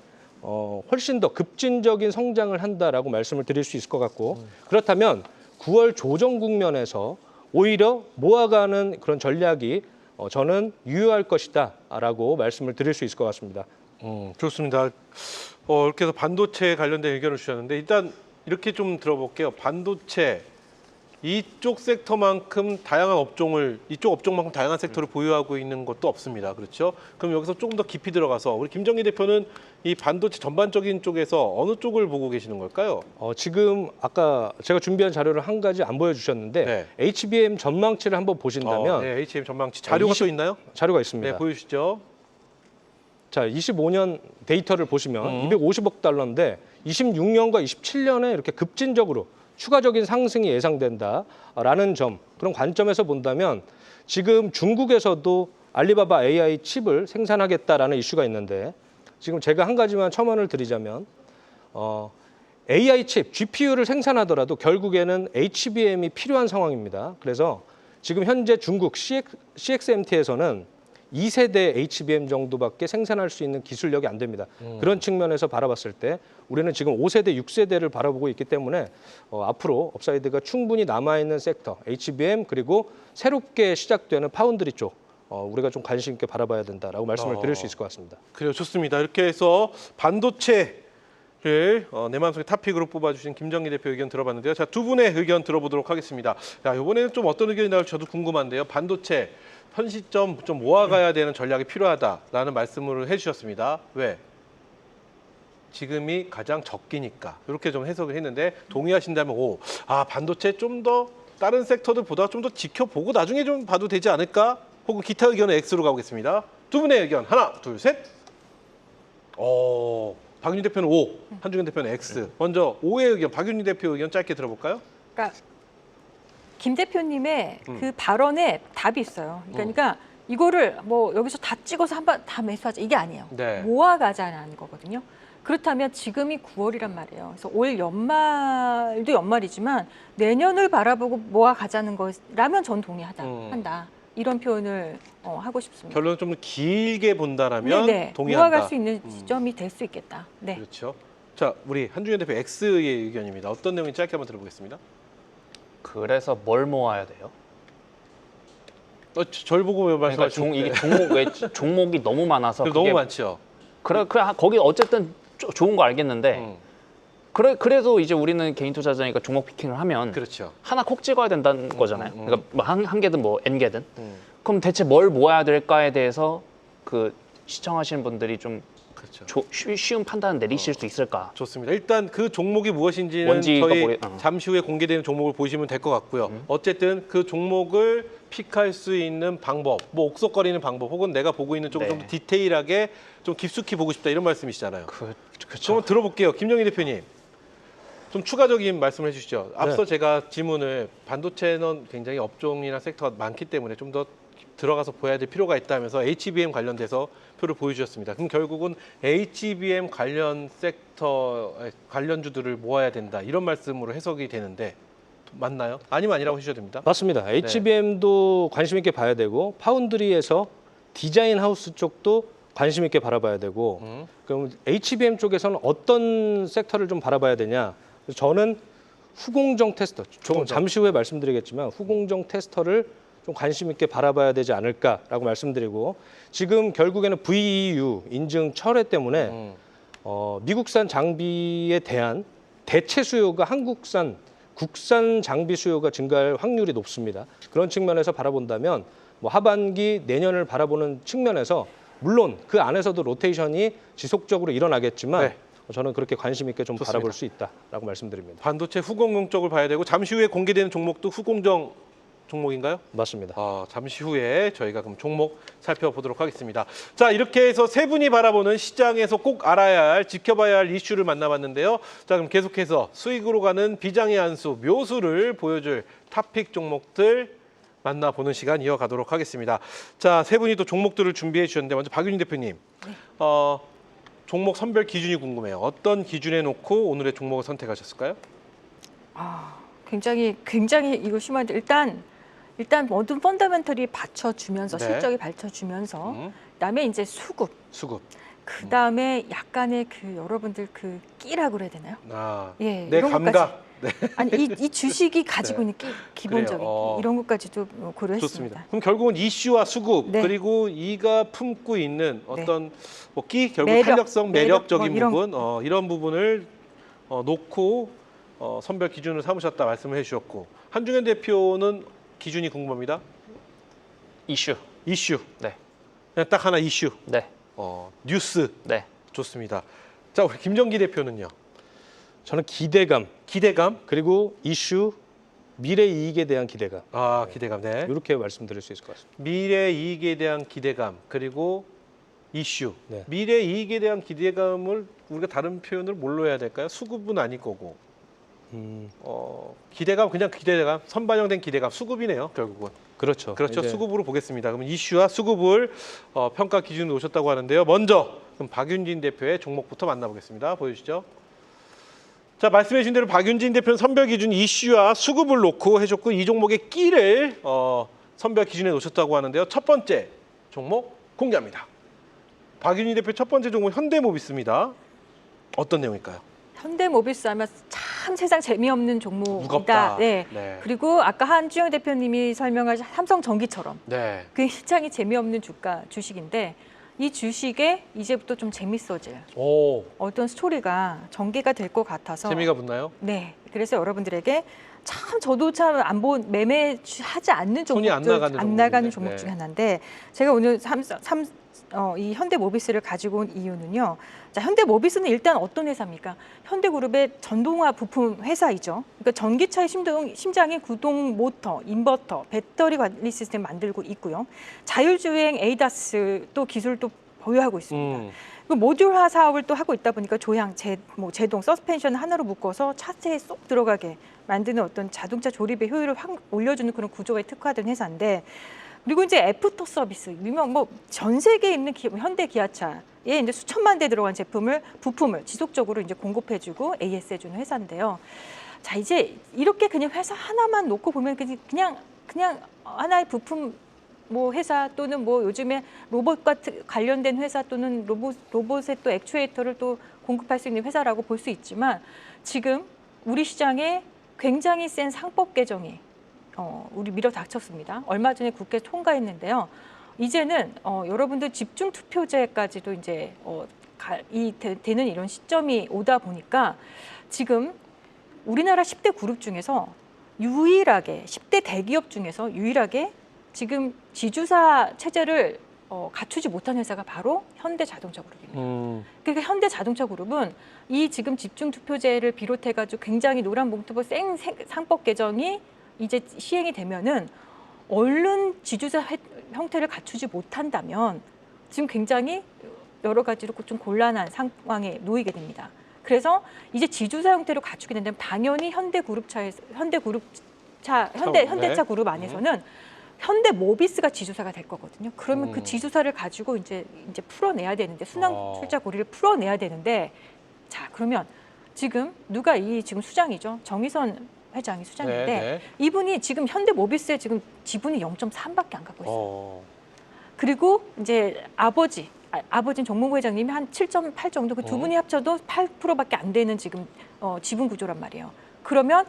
훨씬 더 급진적인 성장을 한다라고 말씀을 드릴 수 있을 것 같고 그렇다면 9월 조정 국면에서 오히려 모아가는 그런 전략이 저는 유효할 것이다라고 말씀을 드릴 수 있을 것 같습니다. 좋습니다. 이렇게 해서 반도체 관련된 의견을 주셨는데 일단 이렇게 좀 들어볼게요. 반도체 이쪽 섹터만큼 다양한 업종을 이쪽 업종만큼 다양한 섹터를 보유하고 있는 것도 없습니다. 그렇죠? 그럼 여기서 조금 더 깊이 들어가서 우리 김정기 대표는 이 반도체 전반적인 쪽에서 어느 쪽을 보고 계시는 걸까요? 지금 아까 제가 준비한 자료를 한 가지 안 보여주셨는데 네. HBM 전망치를 한번 보신다면 네, HM 전망치 자료가 또 있나요? 자료가 있습니다. 네, 보여주시죠. 자, 25년 데이터를 보시면 250억 달러인데 26년과 27년에 이렇게 급진적으로 추가적인 상승이 예상된다라는 점, 그런 관점에서 본다면 지금 중국에서도 알리바바 AI 칩을 생산하겠다라는 이슈가 있는데 지금 제가 한 가지만 첨언을 드리자면 AI 칩, GPU를 생산하더라도 결국에는 HBM이 필요한 상황입니다. 그래서 지금 현재 중국 CXMT에서는 2세대 HBM 정도밖에 생산할 수 있는 기술력이 안 됩니다. 그런 측면에서 바라봤을 때 우리는 지금 5세대, 6세대를 바라보고 있기 때문에 앞으로 업사이드가 충분히 남아있는 섹터, HBM 그리고 새롭게 시작되는 파운드리 쪽 우리가 좀 관심 있게 바라봐야 된다라고 말씀을 드릴 수 있을 것 같습니다. 그래요, 좋습니다. 이렇게 해서 반도체를 내 마음속의 탑픽으로 뽑아주신 김정기 대표 의견 들어봤는데요. 자, 두 분의 의견 들어보도록 하겠습니다. 자, 이번에는 좀 어떤 의견이 나올지 저도 궁금한데요. 반도체 현 시점 좀 모아가야 되는 전략이 필요하다라는 말씀을 해주셨습니다. 왜? 지금이 가장 적기니까 이렇게 좀 해석을 했는데 동의하신다면 반도체 좀 더 다른 섹터들보다 좀 더 지켜보고 나중에 좀 봐도 되지 않을까? 혹은 기타 의견은 X로 가보겠습니다. 두 분의 의견 하나, 둘, 셋. 박윤희 대표는 O, 한중현 대표는 X. 먼저 O의 의견, 박윤희 대표 의견 짧게 들어볼까요? 그러니까 김 대표님의 그 발언에 답이 있어요. 그러니까 이거를 뭐 여기서 다 찍어서 한번 다 매수하자 이게 아니에요. 네. 모아가자는 거거든요. 그렇다면 지금이 9월이란 말이에요. 그래서 올 연말도 연말이지만 내년을 바라보고 모아가자는 거라면 전 한다. 이런 표현을 하고 싶습니다. 결론은 좀 길게 본다라면 네네. 동의한다. 모아갈 수 있는 지점이 될 수 있겠다. 네. 그렇죠. 자, 우리 한중현 대표 X의 의견입니다. 어떤 내용인지 짧게 한번 들어보겠습니다. 그래서 뭘 모아야 돼요? 절 보고 왜 그러니까 말씀하시는데? 이게 종목이 너무 많아서 너무 많죠. 그래 거기 어쨌든 좋은 거 알겠는데 그래도 이제 우리는 개인 투자자니까 종목 피킹을 하면 그렇죠. 하나 콕 찍어야 된다는 거잖아요. 그러니까 뭐 한 개든 뭐 N 개든. 그럼 대체 뭘 모아야 될까에 대해서 그 시청하시는 분들이 좀 그렇죠. 쉬운 판단을 내리실 수 있을까? 좋습니다. 일단 그 종목이 무엇인지는 뭔지가 저희 잠시 후에 공개되는 종목을 보시면 될 것 같고요. 어쨌든 그 종목을 픽할 수 있는 방법, 뭐 옥석거리는 방법, 혹은 내가 보고 있는 쪽을 네. 좀 더 디테일하게 좀 깊숙이 보고 싶다 이런 말씀이시잖아요. 그렇죠. 한번 들어볼게요. 김정희 대표님. 좀 추가적인 말씀을 해주시죠. 앞서 제가 질문을 반도체는 굉장히 업종이나 섹터가 많기 때문에 좀 더 들어가서 보여야 될 필요가 있다면서 HBM 관련돼서 표를 보여주셨습니다. 그럼 결국은 HBM 관련 섹터 관련주들을 모아야 된다 이런 말씀으로 해석이 되는데 맞나요? 아니면 아니라고 해주셔도 됩니다. 맞습니다. HBM도 관심 있게 봐야 되고 파운드리에서 디자인 하우스 쪽도 관심 있게 바라봐야 되고 그럼 HBM 쪽에서는 어떤 섹터를 좀 바라봐야 되냐? 저는 후공정 테스터, 조금 잠시 후에 말씀드리겠지만 후공정 테스터를 좀 관심 있게 바라봐야 되지 않을까라고 말씀드리고 지금 결국에는 VEU 인증 철회 때문에 미국산 장비에 대한 대체 수요가 한국산 국산 장비 수요가 증가할 확률이 높습니다. 그런 측면에서 바라본다면 뭐 하반기 내년을 바라보는 측면에서 물론 그 안에서도 로테이션이 지속적으로 일어나겠지만 네. 저는 그렇게 관심 있게 좀 좋습니다. 바라볼 수 있다라고 말씀드립니다. 반도체 후공정 쪽을 봐야 되고 잠시 후에 공개되는 종목도 후공정 종목인가요? 맞습니다. 잠시 후에 저희가 그럼 종목 살펴보도록 하겠습니다. 자, 이렇게 해서 세 분이 바라보는 시장에서 꼭 알아야 할, 지켜봐야 할 이슈를 만나봤는데요. 자, 그럼 계속해서 수익으로 가는 비장의 한 수, 묘수를 보여줄 탑픽 종목들 만나보는 시간 이어가도록 하겠습니다. 자, 세 분이 또 종목들을 준비해 주셨는데 먼저 박윤희 대표님. 종목 선별 기준이 궁금해요. 어떤 기준에 놓고 오늘의 종목을 선택하셨을까요? 굉장히 이거 심한데 일단 모든 펀더멘털이 받쳐주면서 네. 실적이 받쳐주면서 그다음에 이제 수급 그다음에 약간의 그 여러분들 그 끼라고 그래야 되나요? 예, 내 이런 감각. 아니 이 주식이 가지고 있는 기본적인 그래요. 이런 것까지도 고려했습니다. 좋습니다. 그럼 결국은 이슈와 수급 네. 그리고 이가 품고 있는 어떤 뭐 끼, 결국 매력, 탄력성, 매력적인 매력, 부분 이런 부분을 놓고 선별 기준을 삼으셨다 말씀을 해주셨고 한중현 대표는 기준이 궁금합니다. 이슈. 이슈. 네. 그냥 딱 하나 이슈. 네. 뉴스. 네. 좋습니다. 자, 우리 김정기 대표는요. 저는 기대감 그리고 이슈, 미래 이익에 대한 기대감. 기대감. 네. 이렇게 말씀드릴 수 있을 것 같습니다. 미래 이익에 대한 기대감 그리고 이슈. 네. 미래 이익에 대한 기대감을 우리가 다른 표현을 뭘로 해야 될까요? 수급은 아닐 거고. 기대감 그냥 기대감 선반영된 기대감 수급이네요 결국은. 그렇죠. 이제 수급으로 보겠습니다. 그럼 이슈와 수급을 평가 기준으로 놓으셨다고 하는데요. 먼저 그럼 박윤진 대표의 종목부터 만나보겠습니다. 보여주시죠. 자, 말씀해 주신 대로 박윤진 대표는 선별 기준 이슈와 수급을 놓고 해줬고 이 종목의 끼를 선별 기준에 놓으셨다고 하는데요. 첫 번째 종목 공개합니다. 박윤진 대표 첫 번째 종목 현대모비스입니다. 어떤 내용일까요? 현대모비스 하면 참 세상 재미없는 종목이다. 무겁다. 네. 네. 그리고 아까 한주영 대표님이 설명하신 삼성전기처럼 네. 굉장히 재미없는 주식인데 이 주식에 이제부터 좀 재밌어질 어떤 스토리가 전개가 될 것 같아서 재미가 붙나요? 네. 그래서 여러분들에게 참 저도 참 매매하지 않는 손이 안 종목들 나가는 나가는 종목인데. 종목 네. 중에 하나인데 제가 오늘 이 현대모비스를 가지고 온 이유는요. 자, 현대모비스는 일단 어떤 회사입니까? 현대그룹의 전동화 부품 회사이죠. 그러니까 전기차의 심장인 구동 모터, 인버터, 배터리 관리 시스템 만들고 있고요. 자율주행 ADAS 또 기술도 보유하고 있습니다. 그 모듈화 사업을 또 하고 있다 보니까 제동, 서스펜션 하나로 묶어서 차체에 쏙 들어가게 만드는 어떤 자동차 조립의 효율을 확 올려주는 그런 구조에 특화된 회사인데 그리고 이제 애프터 서비스, 전 세계에 있는 현대 기아차에 이제 수천만 대 들어간 부품을 지속적으로 이제 공급해주고 AS해주는 회사인데요. 자, 이제 이렇게 그냥 회사 하나만 놓고 보면 그냥 하나의 부품 회사 또는 요즘에 로봇과 관련된 회사 또는 로봇의 또 액추에이터를 또 공급할 수 있는 회사라고 볼 수 있지만 지금 우리 시장에 굉장히 센 상법 개정이 우리 밀어닥쳤습니다. 얼마 전에 국회 통과했는데요. 이제는 여러분들 집중 투표제까지도 이제 되는 이런 시점이 오다 보니까 지금 우리나라 10대 그룹 중에서 유일하게 10대 대기업 중에서 유일하게 지금 지주사 체제를 갖추지 못한 회사가 바로 현대자동차그룹입니다. 그러니까 현대자동차그룹은 이 지금 집중 투표제를 비롯해가지고 굉장히 노란 봉투법 상법 개정이 이제 시행이 되면은 얼른 지주사 형태를 갖추지 못한다면 지금 굉장히 여러 가지로 좀 곤란한 상황에 놓이게 됩니다. 그래서 이제 지주사 형태로 갖추게 된다면 당연히 현대차 그룹 안에서는 현대모비스가 지주사가 될 거거든요. 그러면 그 지주사를 가지고 이제 풀어내야 되는데 순환 출자 고리를 풀어내야 되는데 자, 그러면 지금 누가 지금 수장이죠. 정의선 회장이 수장인데 네. 이분이 지금 현대모비스에 지금 지분이 0.3밖에 안 갖고 있어요. 그리고 이제 아버지는 정몽구 회장님이 한 7.8 정도 그 두 분이 합쳐도 8%밖에 안 되는 지금 지분 구조란 말이에요. 그러면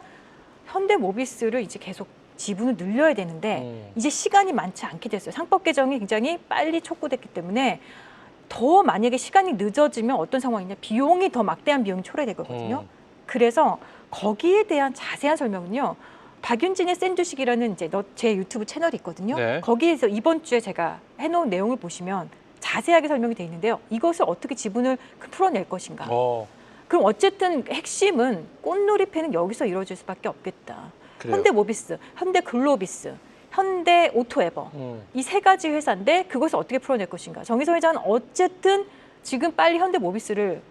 현대모비스를 이제 계속 지분을 늘려야 되는데 이제 시간이 많지 않게 됐어요. 상법 개정이 굉장히 빨리 촉구됐기 때문에 더 만약에 시간이 늦어지면 어떤 상황이냐 비용이 더 막대한 비용이 초래될 거거든요. 그래서 거기에 대한 자세한 설명은요. 박윤진의 센 주식이라는 이제 제 유튜브 채널이 있거든요. 네. 거기에서 이번 주에 제가 해놓은 내용을 보시면 자세하게 설명이 돼 있는데요. 이것을 어떻게 지분을 풀어낼 것인가. 그럼 어쨌든 핵심은 꽃놀이패는 여기서 이루어질 수밖에 없겠다. 그래요. 현대모비스, 현대글로비스, 현대오토에버 이 세 가지 회사인데 그것을 어떻게 풀어낼 것인가. 정의선 회장은 어쨌든 지금 빨리 현대모비스를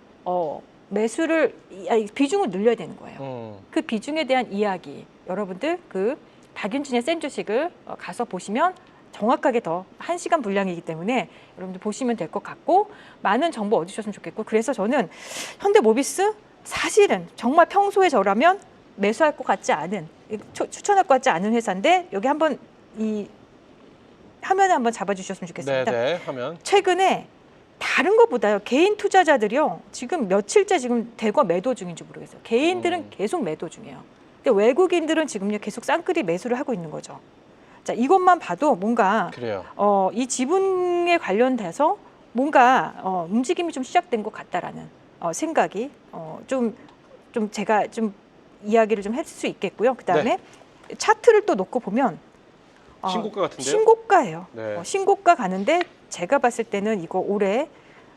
비중을 늘려야 되는 거예요. 그 비중에 대한 이야기 여러분들 그 박윤진의 센 주식을 가서 보시면 정확하게 더 1시간 분량이기 때문에 여러분들 보시면 될 것 같고 많은 정보 얻으셨으면 좋겠고 그래서 저는 현대모비스 사실은 정말 평소에 저라면 매수할 것 같지 않은 추천할 것 같지 않은 회사인데 여기 한번 이 화면에 한번 잡아주셨으면 좋겠습니다. 네, 하면. 최근에 다른 것보다요 개인 투자자들이요 지금 며칠째 지금 대거 매도 중인지 모르겠어요. 개인들은 계속 매도 중이에요. 근데 외국인들은 지금요 계속 쌍끌이 매수를 하고 있는 거죠. 자 이것만 봐도 뭔가 그래요. 이 지분에 관련돼서 뭔가 움직임이 좀 시작된 것 같다라는 생각이 좀 제가 좀 이야기를 좀 할 수 있겠고요. 그 다음에 차트를 또 놓고 보면 신고가 같은데요? 신고가예요. 네. 신고가 가는데 제가 봤을 때는 이거 올해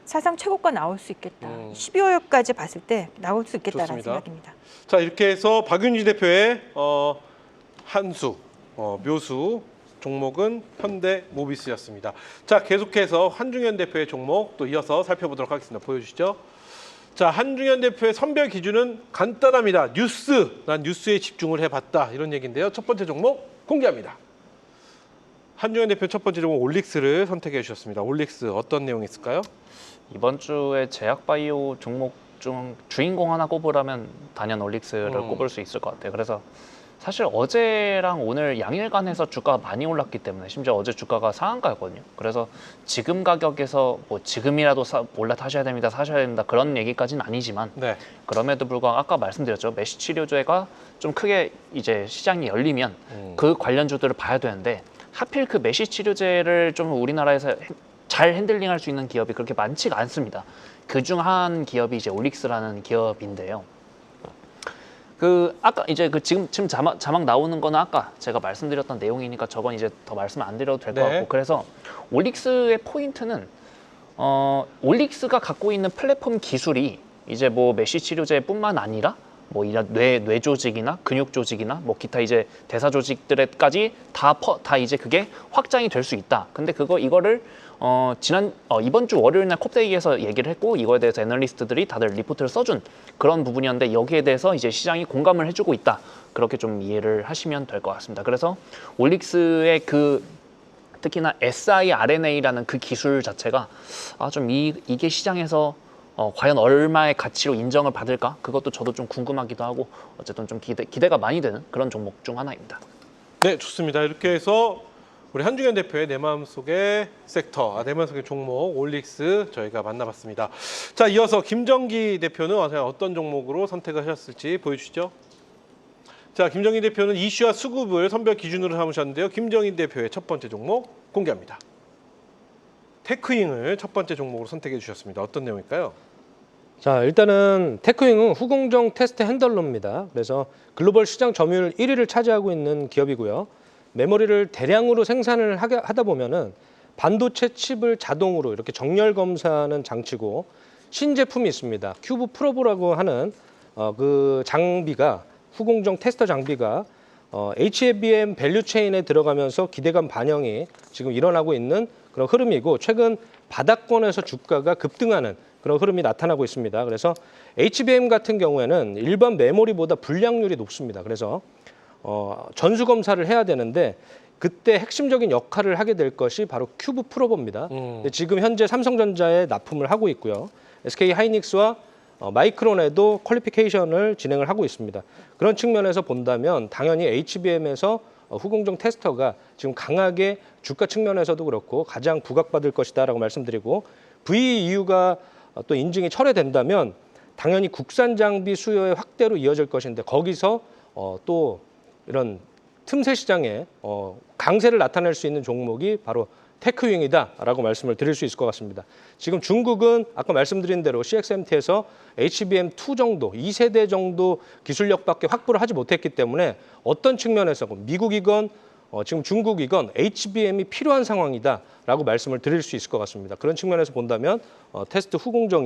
사상 최고가 나올 수 있겠다. 12월까지 봤을 때 나올 수 있겠다라는 좋습니다. 생각입니다. 자, 이렇게 해서 박윤진 대표의 한수, 묘수 종목은 현대모비스였습니다. 자, 계속해서 한중현 대표의 종목 또 이어서 살펴보도록 하겠습니다. 보여주시죠. 자, 한중현 대표의 선별 기준은 간단합니다. 뉴스, 난 뉴스에 집중을 해봤다 이런 얘기인데요. 첫 번째 종목 공개합니다. 한중현 대표 첫 번째 종목 올릭스를 선택해 주셨습니다. 올릭스 어떤 내용이 있을까요? 이번 주에 제약바이오 종목 중 주인공 하나 꼽으라면 단연 올릭스를 꼽을 수 있을 것 같아요. 그래서 사실 어제랑 오늘 양일간해서 주가가 많이 올랐기 때문에 심지어 어제 주가가 상한가였거든요. 그래서 지금 가격에서 뭐 지금이라도 올라타셔야 됩니다, 사셔야 됩니다 그런 얘기까지는 아니지만 네. 그럼에도 불구하고 아까 말씀드렸죠. 메시 치료제가 좀 크게 이제 시장이 열리면 그 관련주들을 봐야 되는데 하필 그 메시 치료제를 좀 우리나라에서 잘 핸들링할 수 있는 기업이 그렇게 많지가 않습니다. 그중 한 기업이 이제 올릭스라는 기업인데요. 그 아까 이제 그 지금 자막 나오는 거는 아까 제가 말씀드렸던 내용이니까 저건 이제 더 말씀 안 드려도 될 것 네. 같고 그래서 올릭스의 포인트는 올릭스가 갖고 있는 플랫폼 기술이 이제 뭐 메시 치료제뿐만 아니라 뭐 이런 뇌 조직이나 근육 조직이나 뭐 기타 이제 대사 조직들에까지 다 이제 그게 확장이 될 수 있다. 근데 이거를 이번 주 월요일 날 콥데이에서 얘기를 했고 이거에 대해서 애널리스트들이 다들 리포트를 써준 그런 부분이었는데 여기에 대해서 이제 시장이 공감을 해주고 있다. 그렇게 좀 이해를 하시면 될 것 같습니다. 그래서 올릭스의 특히나 siRNA라는 그 기술 자체가 좀 이게 시장에서 과연 얼마의 가치로 인정을 받을까? 그것도 저도 좀 궁금하기도 하고 어쨌든 좀 기대가 많이 되는 그런 종목 중 하나입니다. 네, 좋습니다. 이렇게 해서 우리 한중현 대표의 내 마음속의 섹터, 내 마음속의 종목 올릭스 저희가 만나봤습니다. 자, 이어서 김정기 대표는 어떤 종목으로 선택을 하셨을지 보여주시죠. 자, 김정기 대표는 이슈와 수급을 선별 기준으로 삼으셨는데요. 김정희 대표의 첫 번째 종목 공개합니다. 테크잉을 첫 번째 종목으로 선택해 주셨습니다. 어떤 내용일까요? 자, 일단은 테크잉은 후공정 테스트 핸들러입니다. 그래서 글로벌 시장 점유율 1위를 차지하고 있는 기업이고요. 메모리를 대량으로 생산을 하다 보면은 반도체 칩을 자동으로 이렇게 정렬 검사하는 장치고 신제품이 있습니다. 큐브 프로브라고 하는 그 장비가 후공정 테스터 장비가 HBM 밸류 체인에 들어가면서 기대감 반영이 지금 일어나고 있는 그런 흐름이고 최근 바닥권에서 주가가 급등하는 그런 흐름이 나타나고 있습니다. 그래서 HBM 같은 경우에는 일반 메모리보다 불량률이 높습니다. 그래서 전수 검사를 해야 되는데 그때 핵심적인 역할을 하게 될 것이 바로 큐브 프로버입니다. 지금 현재 삼성전자에 납품을 하고 있고요. SK 하이닉스와 마이크론에도 퀄리피케이션을 진행을 하고 있습니다. 그런 측면에서 본다면 당연히 HBM에서 후공정 테스터가 지금 강하게 주가 측면에서도 그렇고 가장 부각받을 것이다라고 말씀드리고 VEU가 또 인증이 철회된다면 당연히 국산 장비 수요의 확대로 이어질 것인데 거기서 또 이런 틈새 시장에 강세를 나타낼 수 있는 종목이 바로 테크윙이다라고 말씀을 드릴 수 있을 것 같습니다. 지금 중국은 아까 말씀드린 대로 CXMT에서 HBM2 정도, 2세대 정도 기술력밖에 확보를 하지 못했기 때문에 어떤 측면에서 미국이건 지금 중국이건 HBM이 필요한 상황이다라고 말씀을 드릴 수 있을 것 같습니다. 그런 측면에서 본다면 테스트 후공정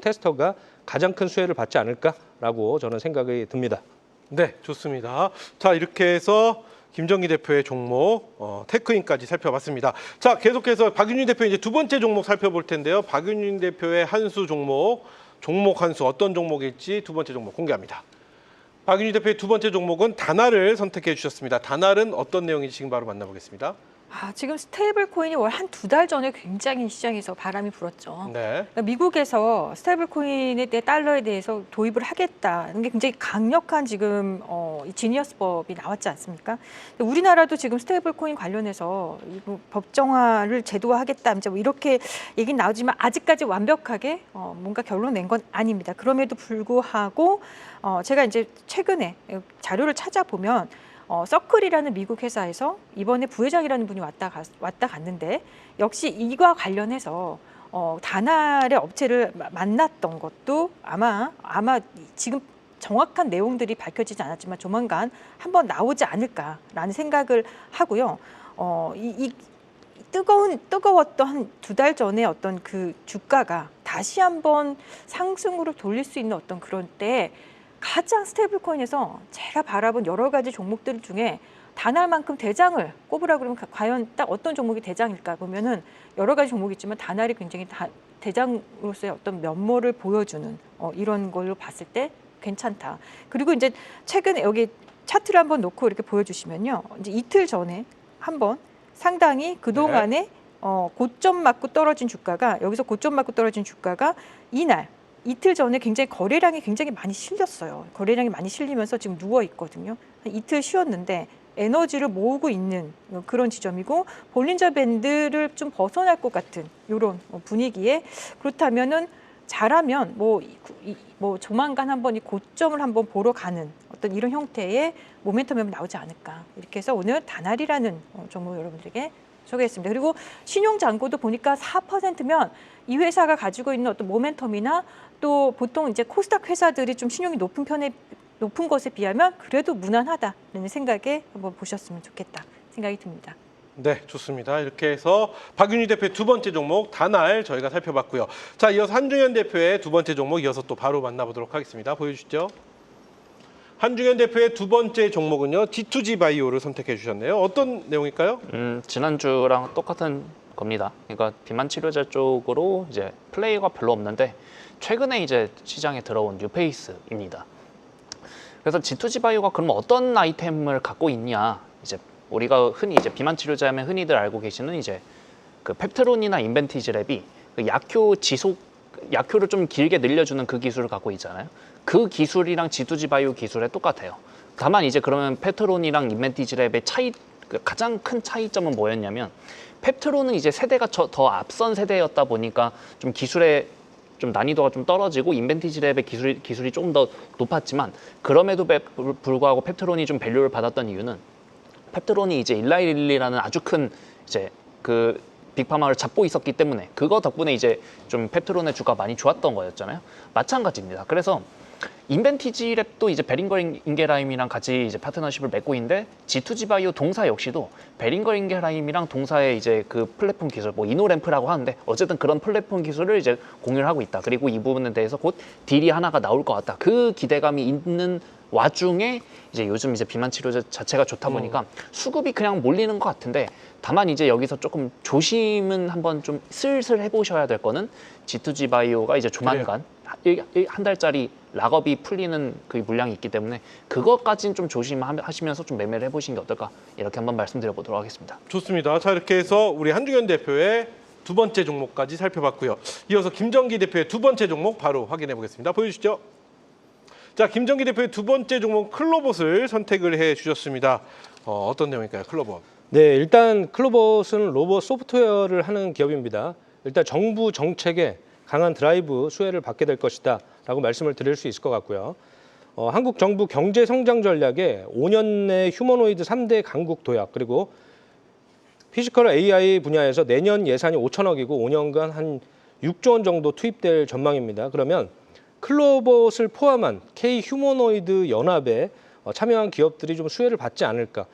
테스터가 가장 큰 수혜를 받지 않을까라고 저는 생각이 듭니다. 네, 좋습니다. 자, 이렇게 해서 김정기 대표의 종목 테크인까지 살펴봤습니다. 자, 계속해서 박윤진 대표 이제 두 번째 종목 살펴볼 텐데요. 박윤진 대표의 한수 종목 한수 어떤 종목일지 두 번째 종목 공개합니다. 박윤진 대표의 두 번째 종목은 다나를 선택해 주셨습니다. 다나는 어떤 내용인지 지금 바로 만나보겠습니다. 지금 스테이블 코인이 월 한 두 달 전에 굉장히 시장에서 바람이 불었죠. 네. 그러니까 미국에서 스테이블 코인에 대해 달러에 대해서 도입을 하겠다는 게 굉장히 강력한 지금 이 지니어스법이 나왔지 않습니까? 근데 우리나라도 지금 스테이블 코인 관련해서 이거 법정화를 제도화하겠다 이제 뭐 이렇게 얘기는 나오지만 아직까지 완벽하게 뭔가 결론 낸 건 아닙니다. 그럼에도 불구하고 제가 이제 최근에 자료를 찾아보면 서클이라는 미국 회사에서 이번에 부회장이라는 분이 왔다 갔는데 역시 이와 관련해서 다날의 업체를 만났던 것도 아마 지금 정확한 내용들이 밝혀지지 않았지만 조만간 한번 나오지 않을까라는 생각을 하고요. 이 뜨거웠던 한 두 달 전에 어떤 그 주가가 다시 한번 상승으로 돌릴 수 있는 어떤 그런 때 가장 스테이블 코인에서 제가 바라본 여러 가지 종목들 중에 다날만큼 대장을 꼽으라 그러면 과연 딱 어떤 종목이 대장일까 보면은 여러 가지 종목이 있지만 다날이 굉장히 대장으로서의 어떤 면모를 보여주는 이런 걸로 봤을 때 괜찮다. 그리고 이제 최근에 여기 차트를 한번 놓고 이렇게 보여주시면요. 이제 이틀 전에 한번 상당히 그동안에 고점 맞고 떨어진 주가가 여기서 고점 맞고 떨어진 주가가 이틀 전에 거래량이 굉장히 많이 실렸어요. 거래량이 많이 실리면서 지금 누워 있거든요. 이틀 쉬었는데 에너지를 모으고 있는 그런 지점이고 볼린저 밴드를 좀 벗어날 것 같은 이런 분위기에 그렇다면은 잘하면 뭐 조만간 한번 이 고점을 한번 보러 가는 어떤 이런 형태의 모멘텀이 나오지 않을까. 이렇게 해서 오늘 다날이라는 종목 여러분들에게 소개했습니다. 그리고 신용잔고도 보니까 4%면 이 회사가 가지고 있는 어떤 모멘텀이나 또 보통 이제 코스닥 회사들이 좀 신용이 높은 것에 비하면 그래도 무난하다는 생각에 한번 보셨으면 좋겠다 생각이 듭니다. 네, 좋습니다. 이렇게 해서 박윤희 대표의 두 번째 종목 다날 저희가 살펴봤고요. 자, 이어서 한중현 대표의 두 번째 종목 이어서 또 바로 만나보도록 하겠습니다. 보여주시죠. 한중현 대표의 두 번째 종목은요, G2G 바이오를 선택해 주셨네요. 어떤 내용일까요? 지난주랑 똑같은 겁니다. 그러니까 비만 치료제 쪽으로 이제 플레이가 별로 없는데 최근에 이제 시장에 들어온 뉴페이스입니다. 그래서 G2G 바이오가 그럼 어떤 아이템을 갖고 있냐? 이제 우리가 흔히 이제 비만 치료제 하면 흔히들 알고 계시는 이제 그 펩트론이나 인벤티지랩이 그 약효를 좀 길게 늘려주는 그 기술을 갖고 있잖아요. 그 기술이랑 G2G 바이오 기술에 똑같아요. 다만 이제 그러면 펩트론이랑 인벤티지랩의 가장 큰 차이점은 뭐였냐면 펩트론은 이제 세대가 더 앞선 세대였다 보니까 좀 기술의 좀 난이도가 좀 떨어지고 인벤티지랩의 기술이 조금 더 높았지만 그럼에도 불구하고 펩트론이 좀 밸류를 받았던 이유는 펩트론이 이제 일라이릴리라는 아주 큰 이제 그 빅파마를 잡고 있었기 때문에 그거 덕분에 이제 좀 펩트론의 주가 많이 좋았던 거였잖아요. 마찬가지입니다. 그래서 인벤티지랩도 이제 베링거 인게라임이랑 같이 이제 파트너십을 맺고 있는데 G2G 바이오 동사 역시도 베링거 인게라임이랑 동사의 이제 그 플랫폼 기술, 뭐 이노램프라고 하는데 어쨌든 그런 플랫폼 기술을 이제 공유를 하고 있다. 그리고 이 부분에 대해서 곧 딜이 하나가 나올 것 같다. 그 기대감이 있는 와중에 이제 요즘 이제 비만 치료제 자체가 좋다 보니까 수급이 그냥 몰리는 것 같은데 다만 이제 여기서 조금 조심은 한번 좀 슬슬 해보셔야 될 거는 G2G 바이오가 이제 조만간 한 달짜리 락업이 풀리는 그 물량이 있기 때문에 그것까지는 좀 조심하시면서 좀 매매를 해보시는 게 어떨까 이렇게 한번 말씀드려보도록 하겠습니다. 좋습니다. 자, 이렇게 해서 우리 한중현 대표의 두 번째 종목까지 살펴봤고요. 이어서 김정기 대표의 두 번째 종목 바로 확인해 보겠습니다. 보여주시죠. 자, 김정기 대표의 두 번째 종목 클로봇을 선택을 해 주셨습니다. 어떤 내용일까요, 클로봇? 네, 일단 클로봇은 로봇 소프트웨어를 하는 기업입니다. 일단 정부 정책에 강한 드라이브 수혜를 받게 될 것이다 라고 말씀을 드릴 수 있을 것 같고요. 한국 정부 경제 성장 전략에 5년 내 휴머노이드 3대 강국 도약 그리고 피지컬 AI 분야에서 내년 예산이 5천억이고 5년간 한 6조 원 정도 투입될 전망입니다. 그러면 클로봇을 포함한 K 휴머노이드 연합에 참여한 기업들이 좀 수혜를 받지 않을까.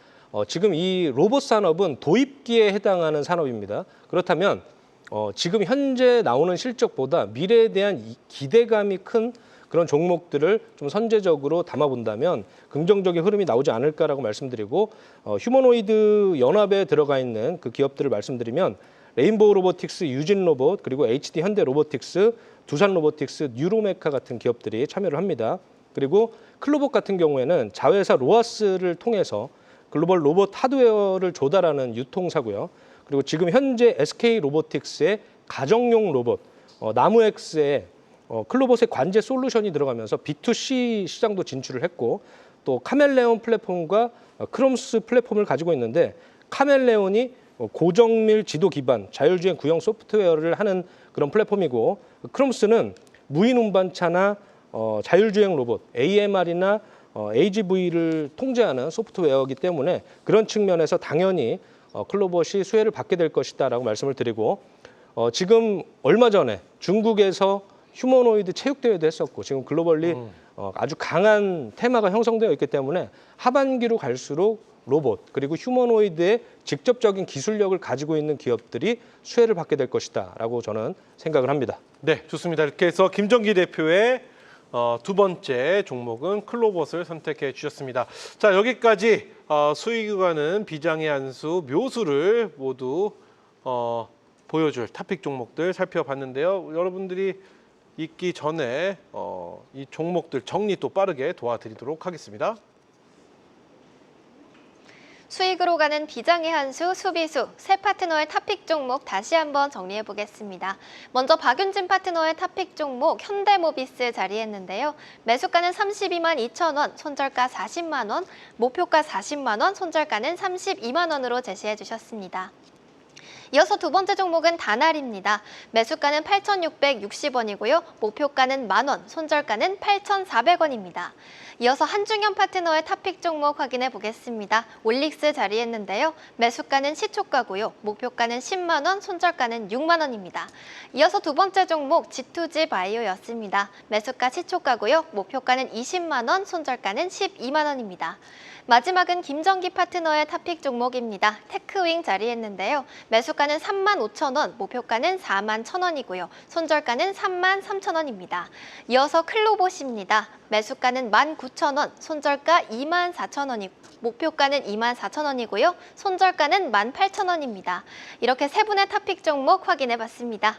지금 이 로봇 산업은 도입기에 해당하는 산업입니다. 그렇다면 지금 현재 나오는 실적보다 미래에 대한 기대감이 큰 그런 종목들을 좀 선제적으로 담아본다면 긍정적인 흐름이 나오지 않을까라고 말씀드리고 휴머노이드 연합에 들어가 있는 그 기업들을 말씀드리면 레인보우 로보틱스, 유진 로봇, 그리고 HD 현대 로보틱스, 두산 로보틱스, 뉴로메카 같은 기업들이 참여를 합니다. 그리고 클로봇 같은 경우에는 자회사 로아스를 통해서 글로벌 로봇 하드웨어를 조달하는 유통사고요. 그리고 지금 현재 SK 로보틱스의 가정용 로봇 나무엑스의 클로봇의 관제 솔루션이 들어가면서 B2C 시장도 진출을 했고 또 카멜레온 플랫폼과 크롬스 플랫폼을 가지고 있는데 카멜레온이 고정밀 지도 기반 자율주행 구형 소프트웨어를 하는 그런 플랫폼이고 크롬스는 무인 운반차나 자율주행 로봇 AMR이나 AGV를 통제하는 소프트웨어이기 때문에 그런 측면에서 당연히 클로봇이 수혜를 받게 될 것이다라고 말씀을 드리고 지금 얼마 전에 중국에서 휴머노이드 체육대회도 했었고 지금 글로벌리 아주 강한 테마가 형성되어 있기 때문에 하반기로 갈수록 로봇 그리고 휴머노이드의 직접적인 기술력을 가지고 있는 기업들이 수혜를 받게 될 것이다라고 저는 생각을 합니다. 네, 좋습니다. 이렇게 해서 김정기 대표의 두 번째 종목은 클로봇을 선택해 주셨습니다. 자, 여기까지 수익이 가는 비장의 한 수 묘수를 모두 보여줄 탑픽 종목들 살펴봤는데요. 여러분들이 있기 전에 이 종목들 정리 또 빠르게 도와드리도록 하겠습니다. 수익으로 가는 비장의 한 수, 수비수, 세 파트너의 탑픽 종목 다시 한번 정리해 보겠습니다. 먼저 박윤진 파트너의 탑픽 종목 현대모비스 자리했는데요. 매수가는 32만 2천 원, 손절가 40만 원, 목표가 40만 원, 손절가는 32만 원으로 제시해 주셨습니다. 이어서 두 번째 종목은 다날입니다. 매수가는 8,660원이고요. 목표가는 만원, 손절가는 8,400원입니다. 이어서 한중현 파트너의 탑픽 종목 확인해 보겠습니다. 올릭스 자리했는데요. 매수가는 시초가고요. 목표가는 10만 원, 손절가는 6만 원입니다. 이어서 두 번째 종목 G2G 바이오였습니다. 매수가 시초가고요. 목표가는 20만 원, 손절가는 12만 원입니다. 마지막은 김정기 파트너의 탑픽 종목입니다. 테크윙 자리했는데요. 매수가는 3만 5천 원, 목표가는 4만 1천 원이고요. 손절가는 3만 3천 원입니다. 이어서 클로봇입니다. 매수가는 1만 9천 원, 손절가 2만 4천 원이고 목표가는 2만 4천 원이고요. 손절가는 1만 8천 원입니다. 이렇게 세 분의 탑픽 종목 확인해 봤습니다.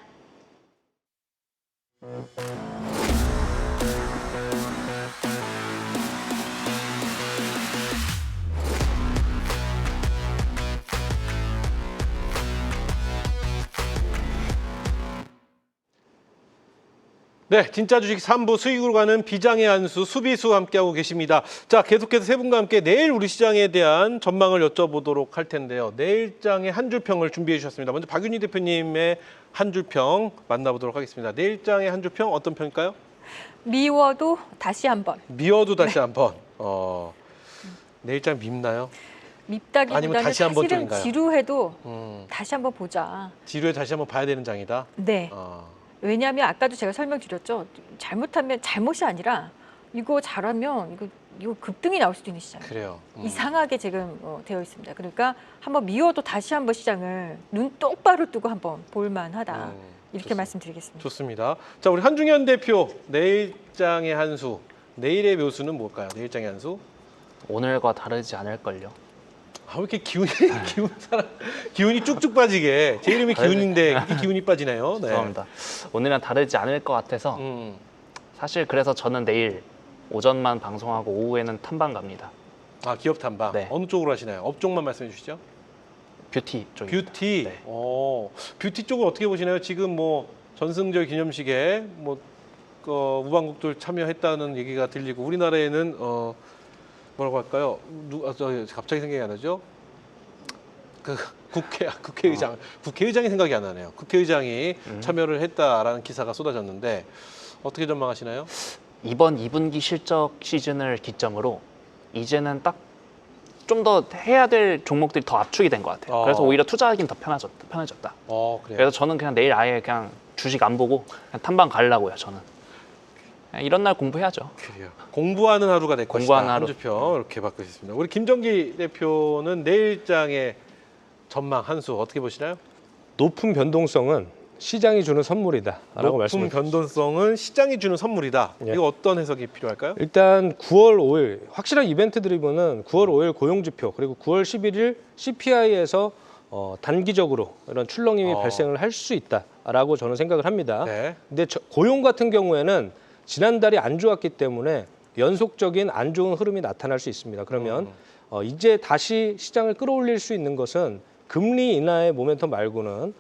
네, 진짜 주식 3부 수익으로 가는 비장의 한 수, 수비수 함께하고 계십니다. 자, 계속해서 세 분과 함께 내일 우리 시장에 대한 전망을 여쭤보도록 할 텐데요. 내일장의 한 줄평을 준비해 주셨습니다. 먼저 박윤희 대표님의 한 줄평 만나보도록 하겠습니다. 내일장의 한 줄평 어떤 평일까요? 미워도 다시 한번. 미워도 다시 한번. 내일장 밉나요? 밉다기보다는 아니면 다시 한번 사실은 쪽인가요? 지루해도 다시 한번 보자. 지루에 다시 한번 봐야 되는 장이다. 네. 왜냐하면 아까도 제가 설명드렸죠. 잘못하면 잘못이 아니라 이거 잘하면 이거 급등이 나올 수도 있는 시장. 그래요. 이상하게 지금 되어 있습니다. 그러니까 한번 미워도 다시 한번 시장을 눈 똑바로 뜨고 한번 볼만하다. 이렇게 좋습니다. 말씀드리겠습니다. 좋습니다. 자, 우리 한중현 대표 내일장의 한 수. 내일의 묘수는 뭘까요? 내일장의 한 수? 오늘과 다르지 않을걸요. 왜 이렇게 기운이 쭉쭉 빠지게. 제 이름이 기운인데 이렇게 기운이 빠지네요. 네. 죄송합니다. 오늘은 다르지 않을 것 같아서 사실 그래서 저는 내일 오전만 방송하고 오후에는 탐방 갑니다. 아, 기업 탐방. 네. 어느 쪽으로 하시나요? 업종만 말씀해 주시죠. 뷰티 쪽입니다. 뷰티. 네. 뷰티 쪽을 어떻게 보시나요? 지금 뭐 전승절 기념식에 뭐 우방국들 참여했다는 얘기가 들리고 우리나라에는 뭐라고 할까요? 갑자기 생각이 안 나죠? 그 국회의장이 생각이 안 나네요. 국회의장이 참여를 했다라는 기사가 쏟아졌는데 어떻게 전망하시나요? 이번 2분기 실적 시즌을 기점으로 이제는 딱 좀 더 해야 될 종목들이 더 압축이 된 것 같아요. 그래서 오히려 투자하기는 더 편해졌다. 그래요. 그래서 저는 그냥 내일 아예 그냥 주식 안 보고 그냥 탐방 가려고요. 저는 그냥 이런 날 공부해야죠. 그래요. 공부하는 하루가 될 것이다. 공부하는 하루. 한주평 이렇게 바꾸셨습니다. 우리 김정기 대표는 내일장의 전망 한 수 어떻게 보시나요? 높은 변동성은 시장이 주는 선물이다라고 높은 말씀을 변동성은 시장이 주는 선물이다. 예. 이거 어떤 해석이 필요할까요? 일단 9월 5일 확실한 이벤트 드리븐은 9월 5일 고용지표 그리고 9월 11일 CPI에서 단기적으로 이런 출렁임이 발생을 할 수 있다라고 저는 생각을 합니다. 네. 근데 고용 같은 경우에는 지난달이 안 좋았기 때문에 연속적인 안 좋은 흐름이 나타날 수 있습니다. 그러면 이제 다시 시장을 끌어올릴 수 있는 것은 금리 인하의 모멘텀 말고는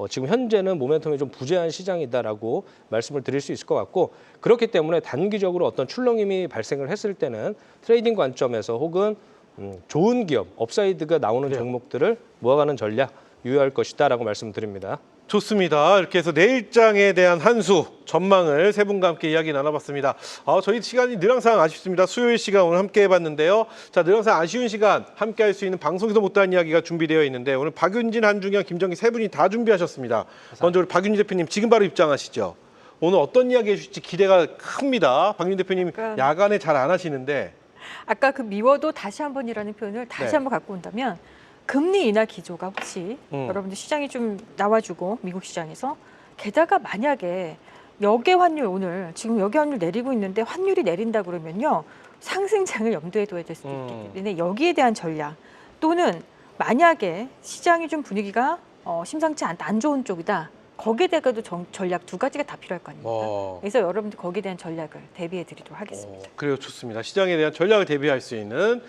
지금 현재는 모멘텀이 좀 부재한 시장이다라고 말씀을 드릴 수 있을 것 같고, 그렇기 때문에 단기적으로 어떤 출렁임이 발생을 했을 때는 트레이딩 관점에서 혹은 좋은 기업, 업사이드가 나오는 종목들을 모아가는 전략 유효할 것이다라고 말씀드립니다. 좋습니다. 이렇게 해서 내일장에 대한 한 수 전망을 세 분과 함께 이야기 나눠봤습니다. 저희 시간이 늘 항상 아쉽습니다. 수요일 시간 오늘 함께 해봤는데요. 자, 늘 항상 아쉬운 시간 함께 할 수 있는 방송에서 못다한 이야기가 준비되어 있는데 오늘 박윤진, 한중현, 김정기 세 분이 다 준비하셨습니다. 먼저 우리 박윤진 대표님 지금 바로 입장하시죠. 오늘 어떤 이야기 해주실지 기대가 큽니다. 박윤진 대표님 야간에 잘 안 하시는데 아까 그 미워도 다시 한 번이라는 표현을 다시 네. 한번 갖고 온다면 금리 인하 기조가 혹시 여러분들 시장이 좀 나와주고 미국 시장에서 게다가 만약에 역의 환율 오늘 지금 역의 환율 내리고 있는데 환율이 내린다 그러면요 상승장을 염두에 둬야 될 수도 있기 때문에 여기에 대한 전략 또는 만약에 시장이 좀 분위기가 심상치 않다 안 좋은 쪽이다 거기에 대해서도 전략 두 가지가 다 필요할 거 아닙니까? 그래서 여러분들 거기에 대한 전략을 대비해 드리도록 하겠습니다. 그래요, 좋습니다. 시장에 대한 전략을 대비할 수 있는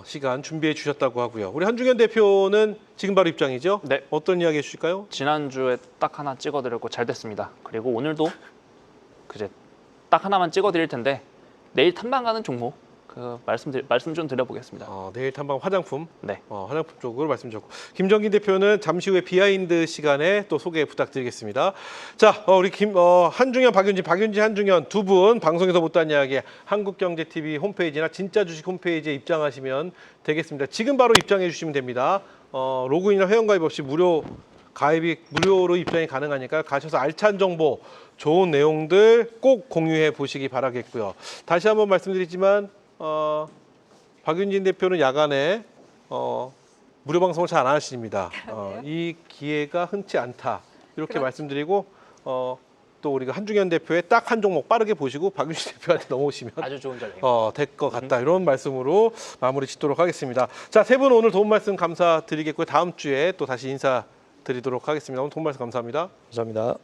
시간 준비해 주셨다고 하고요. 우리 한중현 대표는 지금 바로 입장이죠? 네. 어떤 이야기 해주실까요? 지난주에 딱 하나 찍어드렸고 잘 됐습니다. 그리고 오늘도 그제 딱 하나만 찍어드릴 텐데 내일 탐방 가는 종목 말씀 좀 드려보겠습니다. 내일 탐방 화장품, 네. 화장품 쪽으로 말씀 주셨고 김정긴 대표는 잠시 후에 비하인드 시간에 또 소개 부탁드리겠습니다. 자, 우리 한중현, 박윤진, 한중현 두 분 방송에서 못한 이야기 한국경제TV 홈페이지나 진짜 주식 홈페이지에 입장하시면 되겠습니다. 지금 바로 입장해 주시면 됩니다. 로그인이나 회원가입 없이 가입이 무료로 입장이 가능하니까 가셔서 알찬 정보, 좋은 내용들 꼭 공유해 보시기 바라겠고요. 다시 한번 말씀드리지만 박윤진 대표는 야간에 무료 방송을 잘 안 하십니다. 이 기회가 흔치 않다 이렇게 말씀드리고 또 우리가 한중현 대표의 딱 한 종목 빠르게 보시고 박윤진 대표한테 넘어오시면 아주 좋은 전략입니다. 될 것 같다 이런 말씀으로 마무리 짓도록 하겠습니다. 자, 세 분 오늘 도움 말씀 감사드리겠고요. 다음 주에 또 다시 인사드리도록 하겠습니다. 오늘 도움 말씀 감사합니다. 감사합니다.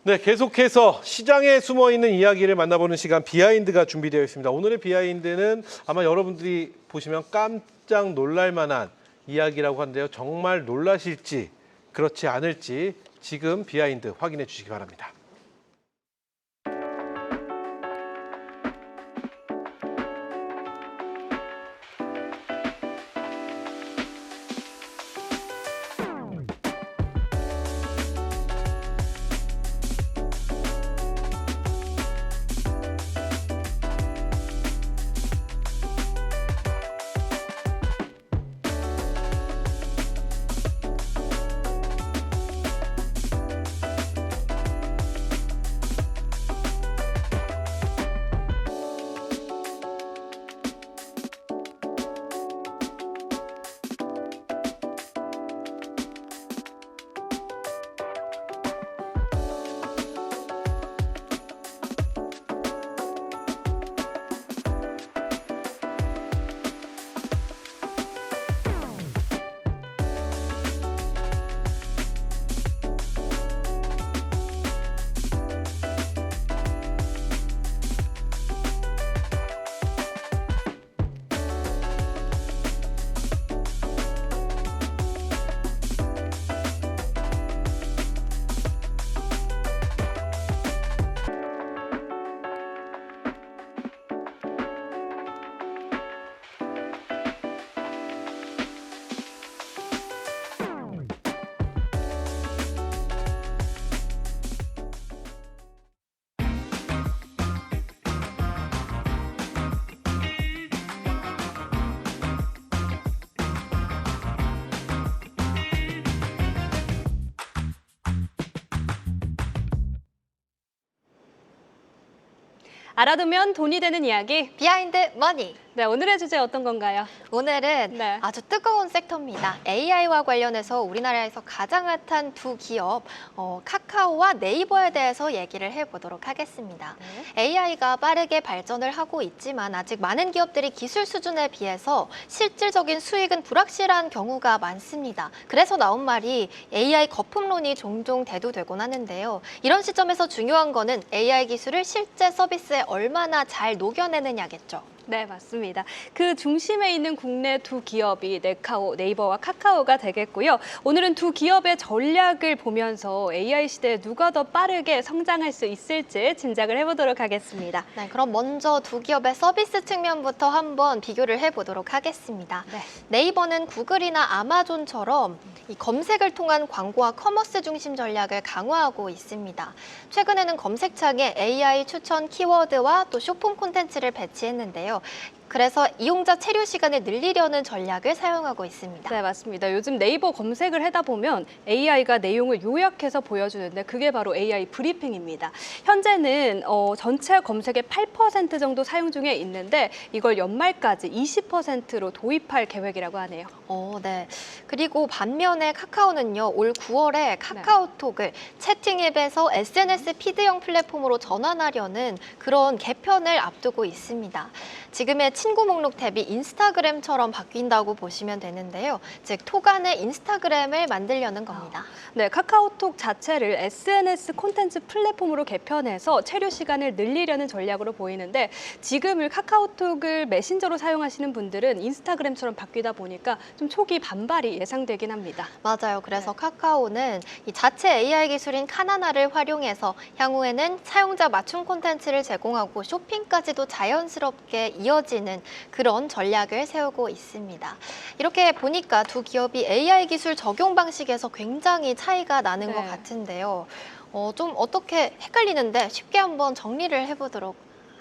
네, 계속해서 시장에 숨어있는 이야기를 만나보는 시간 비하인드가 준비되어 있습니다. 오늘의 비하인드는 아마 여러분들이 보시면 깜짝 놀랄 만한 이야기라고 하는데요. 정말 놀라실지 그렇지 않을지 지금 비하인드 확인해 주시기 바랍니다. 알아두면 돈이 되는 이야기. 비하인드 머니. 네, 오늘의 주제 어떤 건가요? 오늘은 네. 아주 뜨거운 섹터입니다. AI와 관련해서 우리나라에서 가장 핫한 두 기업 카카오와 네이버에 대해서 얘기를 해보도록 하겠습니다. AI가 빠르게 발전을 하고 있지만 아직 많은 기업들이 기술 수준에 비해서 실질적인 수익은 불확실한 경우가 많습니다. 그래서 나온 말이 AI 거품론이 종종 대두되곤 하는데요. 이런 시점에서 중요한 거는 AI 기술을 실제 서비스에 얼마나 잘 녹여내느냐겠죠. 네, 맞습니다. 그 중심에 있는 국내 두 기업이 네이버와 카카오가 되겠고요. 오늘은 두 기업의 전략을 보면서 AI 시대에 누가 더 빠르게 성장할 수 있을지 짐작을 해보도록 하겠습니다. 네, 그럼 먼저 두 기업의 서비스 측면부터 한번 비교를 해보도록 하겠습니다. 네. 네이버는 구글이나 아마존처럼 이 검색을 통한 광고와 커머스 중심 전략을 강화하고 있습니다. 최근에는 검색창에 AI 추천 키워드와 또 쇼폼 콘텐츠를 배치했는데요. 그래서 이용자 체류 시간을 늘리려는 전략을 사용하고 있습니다. 네, 맞습니다. 요즘 네이버 검색을 하다 보면 AI가 내용을 요약해서 보여주는데 그게 바로 AI 브리핑입니다. 현재는 전체 검색의 8% 정도 사용 중에 있는데 이걸 연말까지 20%로 도입할 계획이라고 하네요. 네. 그리고 반면에 카카오는요, 올 9월에 카카오톡을 채팅 앱에서 SNS 피드형 플랫폼으로 전환하려는 그런 개편을 앞두고 있습니다. 지금의 친구 목록 탭이 인스타그램처럼 바뀐다고 보시면 되는데요. 즉, 톡 안에 인스타그램을 만들려는 겁니다. 네, 카카오톡 자체를 SNS 콘텐츠 플랫폼으로 개편해서 체류 시간을 늘리려는 전략으로 보이는데 지금을 카카오톡을 메신저로 사용하시는 분들은 인스타그램처럼 바뀌다 보니까 좀 초기 반발이 예상되긴 합니다. 맞아요. 그래서 카카오는 이 자체 AI 기술인 카나나를 활용해서 향후에는 사용자 맞춤 콘텐츠를 제공하고 쇼핑까지도 자연스럽게 이어지는 그런 전략을 세우고 있습니다. 이렇게 보니까 두 기업이 AI 기술 적용 방식에서 굉장히 차이가 나는 것 같은데요. 좀 어떻게 헷갈리는데 쉽게 한번 정리를 해보도록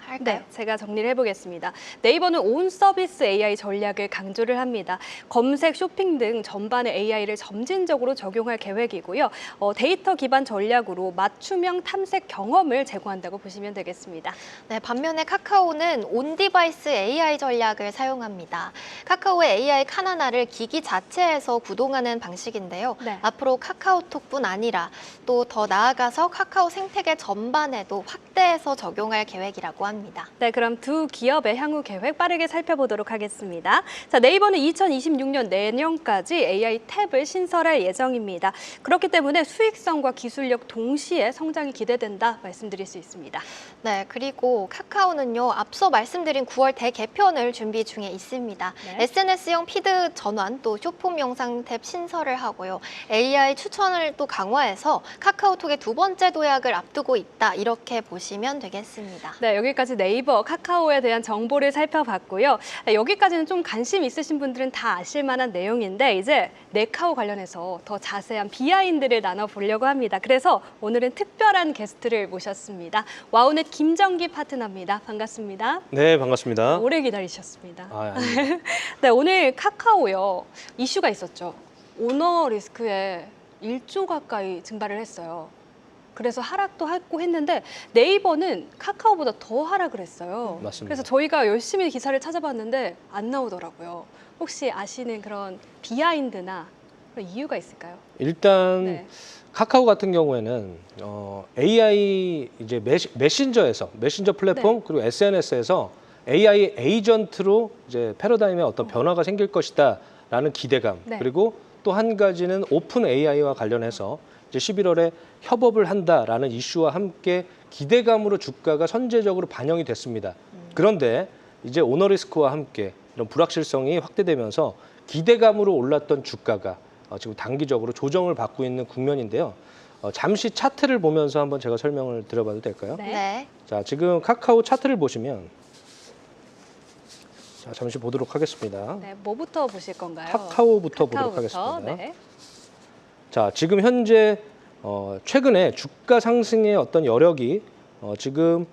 할까요? 네, 제가 정리를 해보겠습니다. 네이버는 온 서비스 AI 전략을 강조를 합니다. 검색, 쇼핑 등 전반의 AI를 점진적으로 적용할 계획이고요. 데이터 기반 전략으로 맞춤형 탐색 경험을 제공한다고 보시면 되겠습니다. 네, 반면에 카카오는 온디바이스 AI 전략을 사용합니다. 카카오의 AI 카나나를 기기 자체에서 구동하는 방식인데요. 네. 앞으로 카카오톡뿐 아니라 또 더 나아가서 카카오 생태계 전반에도 확대해서 적용할 계획이라고 합니다. 네, 그럼 두 기업의 향후 계획 빠르게 살펴보도록 하겠습니다. 자, 네이버는 2026년 내년까지 AI 탭을 신설할 예정입니다. 그렇기 때문에 수익성과 기술력 동시에 성장이 기대된다 말씀드릴 수 있습니다. 네, 그리고 카카오는요, 앞서 말씀드린 9월 대개편을 준비 중에 있습니다. 네. SNS형 피드 전환, 또 쇼폼 영상 탭 신설을 하고요. AI 추천을 또 강화해서 카카오톡의 두 번째 도약을 앞두고 있다, 이렇게 보시면 되겠습니다. 네, 여기까지 네이버, 카카오에 대한 정보를 살펴봤고요. 여기까지는 좀 관심 있으신 분들은 다 아실 만한 내용인데 이제 네카오 관련해서 더 자세한 비하인드를 나눠보려고 합니다. 그래서 오늘은 특별한 게스트를 모셨습니다. 와우넷 김정기 파트너입니다. 반갑습니다. 네, 반갑습니다. 오래 기다리셨습니다. 아닙니다. 네, 오늘 카카오요. 이슈가 있었죠. 오너 리스크에 1조 가까이 증발을 했어요. 그래서 하락도 하고 했는데 네이버는 카카오보다 더 하락을 했어요. 맞습니다. 그래서 저희가 열심히 기사를 찾아봤는데 안 나오더라고요. 혹시 아시는 그런 비하인드나 그런 이유가 있을까요? 일단 네. 카카오 같은 경우에는 AI 이제 메신저 플랫폼 네. 그리고 SNS에서 AI 에이전트로 이제 패러다임에 어떤 변화가 생길 것이다라는 기대감. 네. 그리고 또 한 가지는 오픈 AI와 관련해서 이제 11월에 협업을 한다라는 이슈와 함께 기대감으로 주가가 선제적으로 반영이 됐습니다. 그런데 이제 오너 리스크와 함께 이런 불확실성이 확대되면서 기대감으로 올랐던 주가가 지금 단기적으로 조정을 받고 있는 국면인데요. 잠시 차트를 보면서 한번 제가 설명을 드려봐도 될까요? 네. 네. 자, 지금 카카오 차트를 보시면 자, 잠시 보도록 하겠습니다. 네, 뭐부터 보실 건가요? 카카오부터 보도록 카카오부터, 하겠습니다. 네. 자, 지금 현재 최근에 주가 상승의 어떤 여력이 지금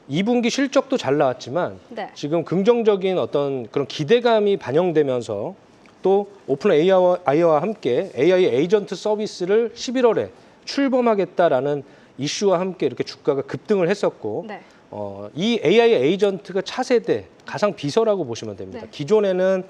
2분기 실적도 잘 나왔지만 네. 지금 긍정적인 어떤 그런 기대감이 반영되면서 또 오픈 AI와 함께 AI 에이전트 서비스를 11월에 출범하겠다라는 이슈와 함께 이렇게 주가가 급등을 했었고 네. 이 AI 에이전트가 차세대 가상 비서라고 보시면 됩니다. 네. 기존에는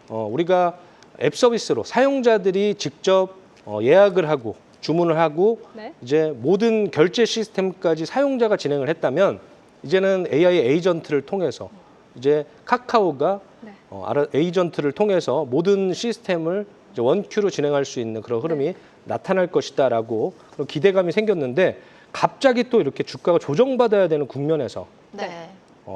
우리가 앱 서비스로 사용자들이 직접 예약을 하고 주문을 하고 네. 이제 모든 결제 시스템까지 사용자가 진행을 했다면 이제는 AI 에이전트를 통해서 이제 카카오가 네. 에이전트를 통해서 모든 시스템을 이제 원큐로 진행할 수 있는 그런 흐름이 나타날 것이다라고 그런 기대감이 생겼는데 갑자기 또 이렇게 주가가 조정받아야 되는 국면에서 네.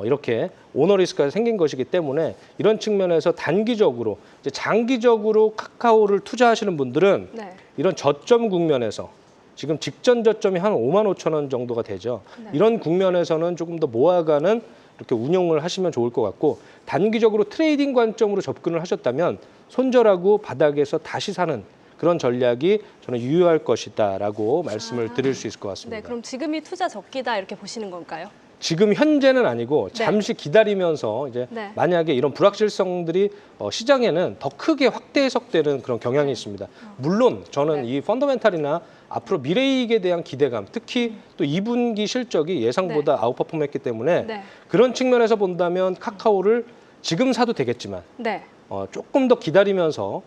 이렇게 오너리스크가 생긴 것이기 때문에 이런 측면에서 단기적으로 이제 장기적으로 카카오를 투자하시는 분들은 네. 이런 저점 국면에서 지금 직전 저점이 한 5만 5천 원 정도가 되죠. 네. 이런 국면에서는 조금 더 모아가는 이렇게 운용을 하시면 좋을 것 같고 단기적으로 트레이딩 관점으로 접근을 하셨다면 손절하고 바닥에서 다시 사는 그런 전략이 저는 유효할 것이다라고 말씀을 드릴 수 있을 것 같습니다. 네, 그럼 지금이 투자 적기다 이렇게 보시는 건가요? 지금 현재는 아니고 네. 잠시 기다리면서 이제 네. 만약에 이런 불확실성들이 시장에는 더 크게 확대 해석되는 그런 경향이 있습니다. 물론 저는 네. 이 펀더멘탈이나 앞으로 미래이익에 대한 기대감, 특히 또 2분기 실적이 예상보다 아웃퍼폼했기 때문에 네. 그런 측면에서 본다면 카카오를 지금 사도 되겠지만 네. 조금 더 기다리면서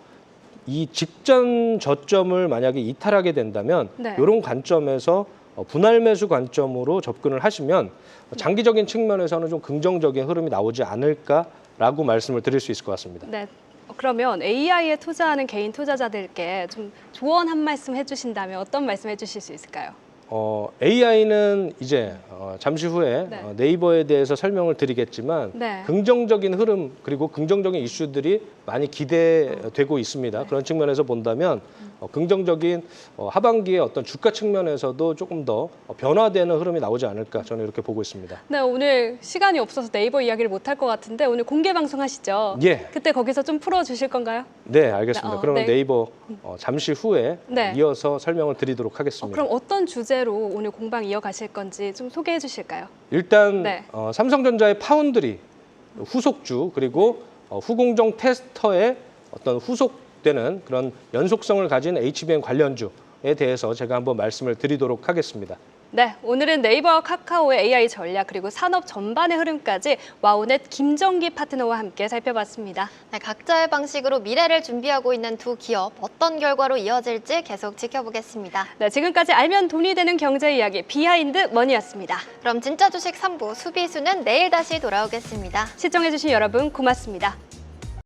이 직전 저점을 만약에 이탈하게 된다면 네. 이런 관점에서 분할 매수 관점으로 접근을 하시면 장기적인 측면에서는 좀 긍정적인 흐름이 나오지 않을까라고 말씀을 드릴 수 있을 것 같습니다. 네. 그러면 AI에 투자하는 개인 투자자들께 좀 조언 한 말씀 해주신다면 어떤 말씀 해주실 수 있을까요? AI는 이제 잠시 후에 네. 네이버에 대해서 설명을 드리겠지만 네. 긍정적인 흐름 그리고 긍정적인 이슈들이 많이 기대되고 있습니다. 그런 측면에서 본다면 긍정적인 하반기의 어떤 주가 측면에서도 조금 더 변화되는 흐름이 나오지 않을까 저는 이렇게 보고 있습니다. 네, 오늘 시간이 없어서 네이버 이야기를 못할 것 같은데 오늘 공개 방송 하시죠? 예. 그때 거기서 좀 풀어주실 건가요? 네, 알겠습니다. 그러면 네. 네이버 잠시 후에 네. 이어서 설명을 드리도록 하겠습니다. 그럼 어떤 주제로 오늘 공방 이어가실 건지 좀 소개해 주실까요? 일단 네. 삼성전자의 파운드리 후속주 그리고 후공정 테스터의 어떤 후속되는 그런 연속성을 가진 HBM 관련주에 대해서 제가 한번 말씀을 드리도록 하겠습니다. 네, 오늘은 네이버와 카카오의 AI 전략 그리고 산업 전반의 흐름까지 와우넷 김정기 파트너와 함께 살펴봤습니다. 네, 각자의 방식으로 미래를 준비하고 있는 두 기업 어떤 결과로 이어질지 계속 지켜보겠습니다. 네, 지금까지 알면 돈이 되는 경제 이야기 비하인드 머니였습니다. 그럼 진짜 주식 3부 수비수는 내일 다시 돌아오겠습니다. 시청해주신 여러분 고맙습니다.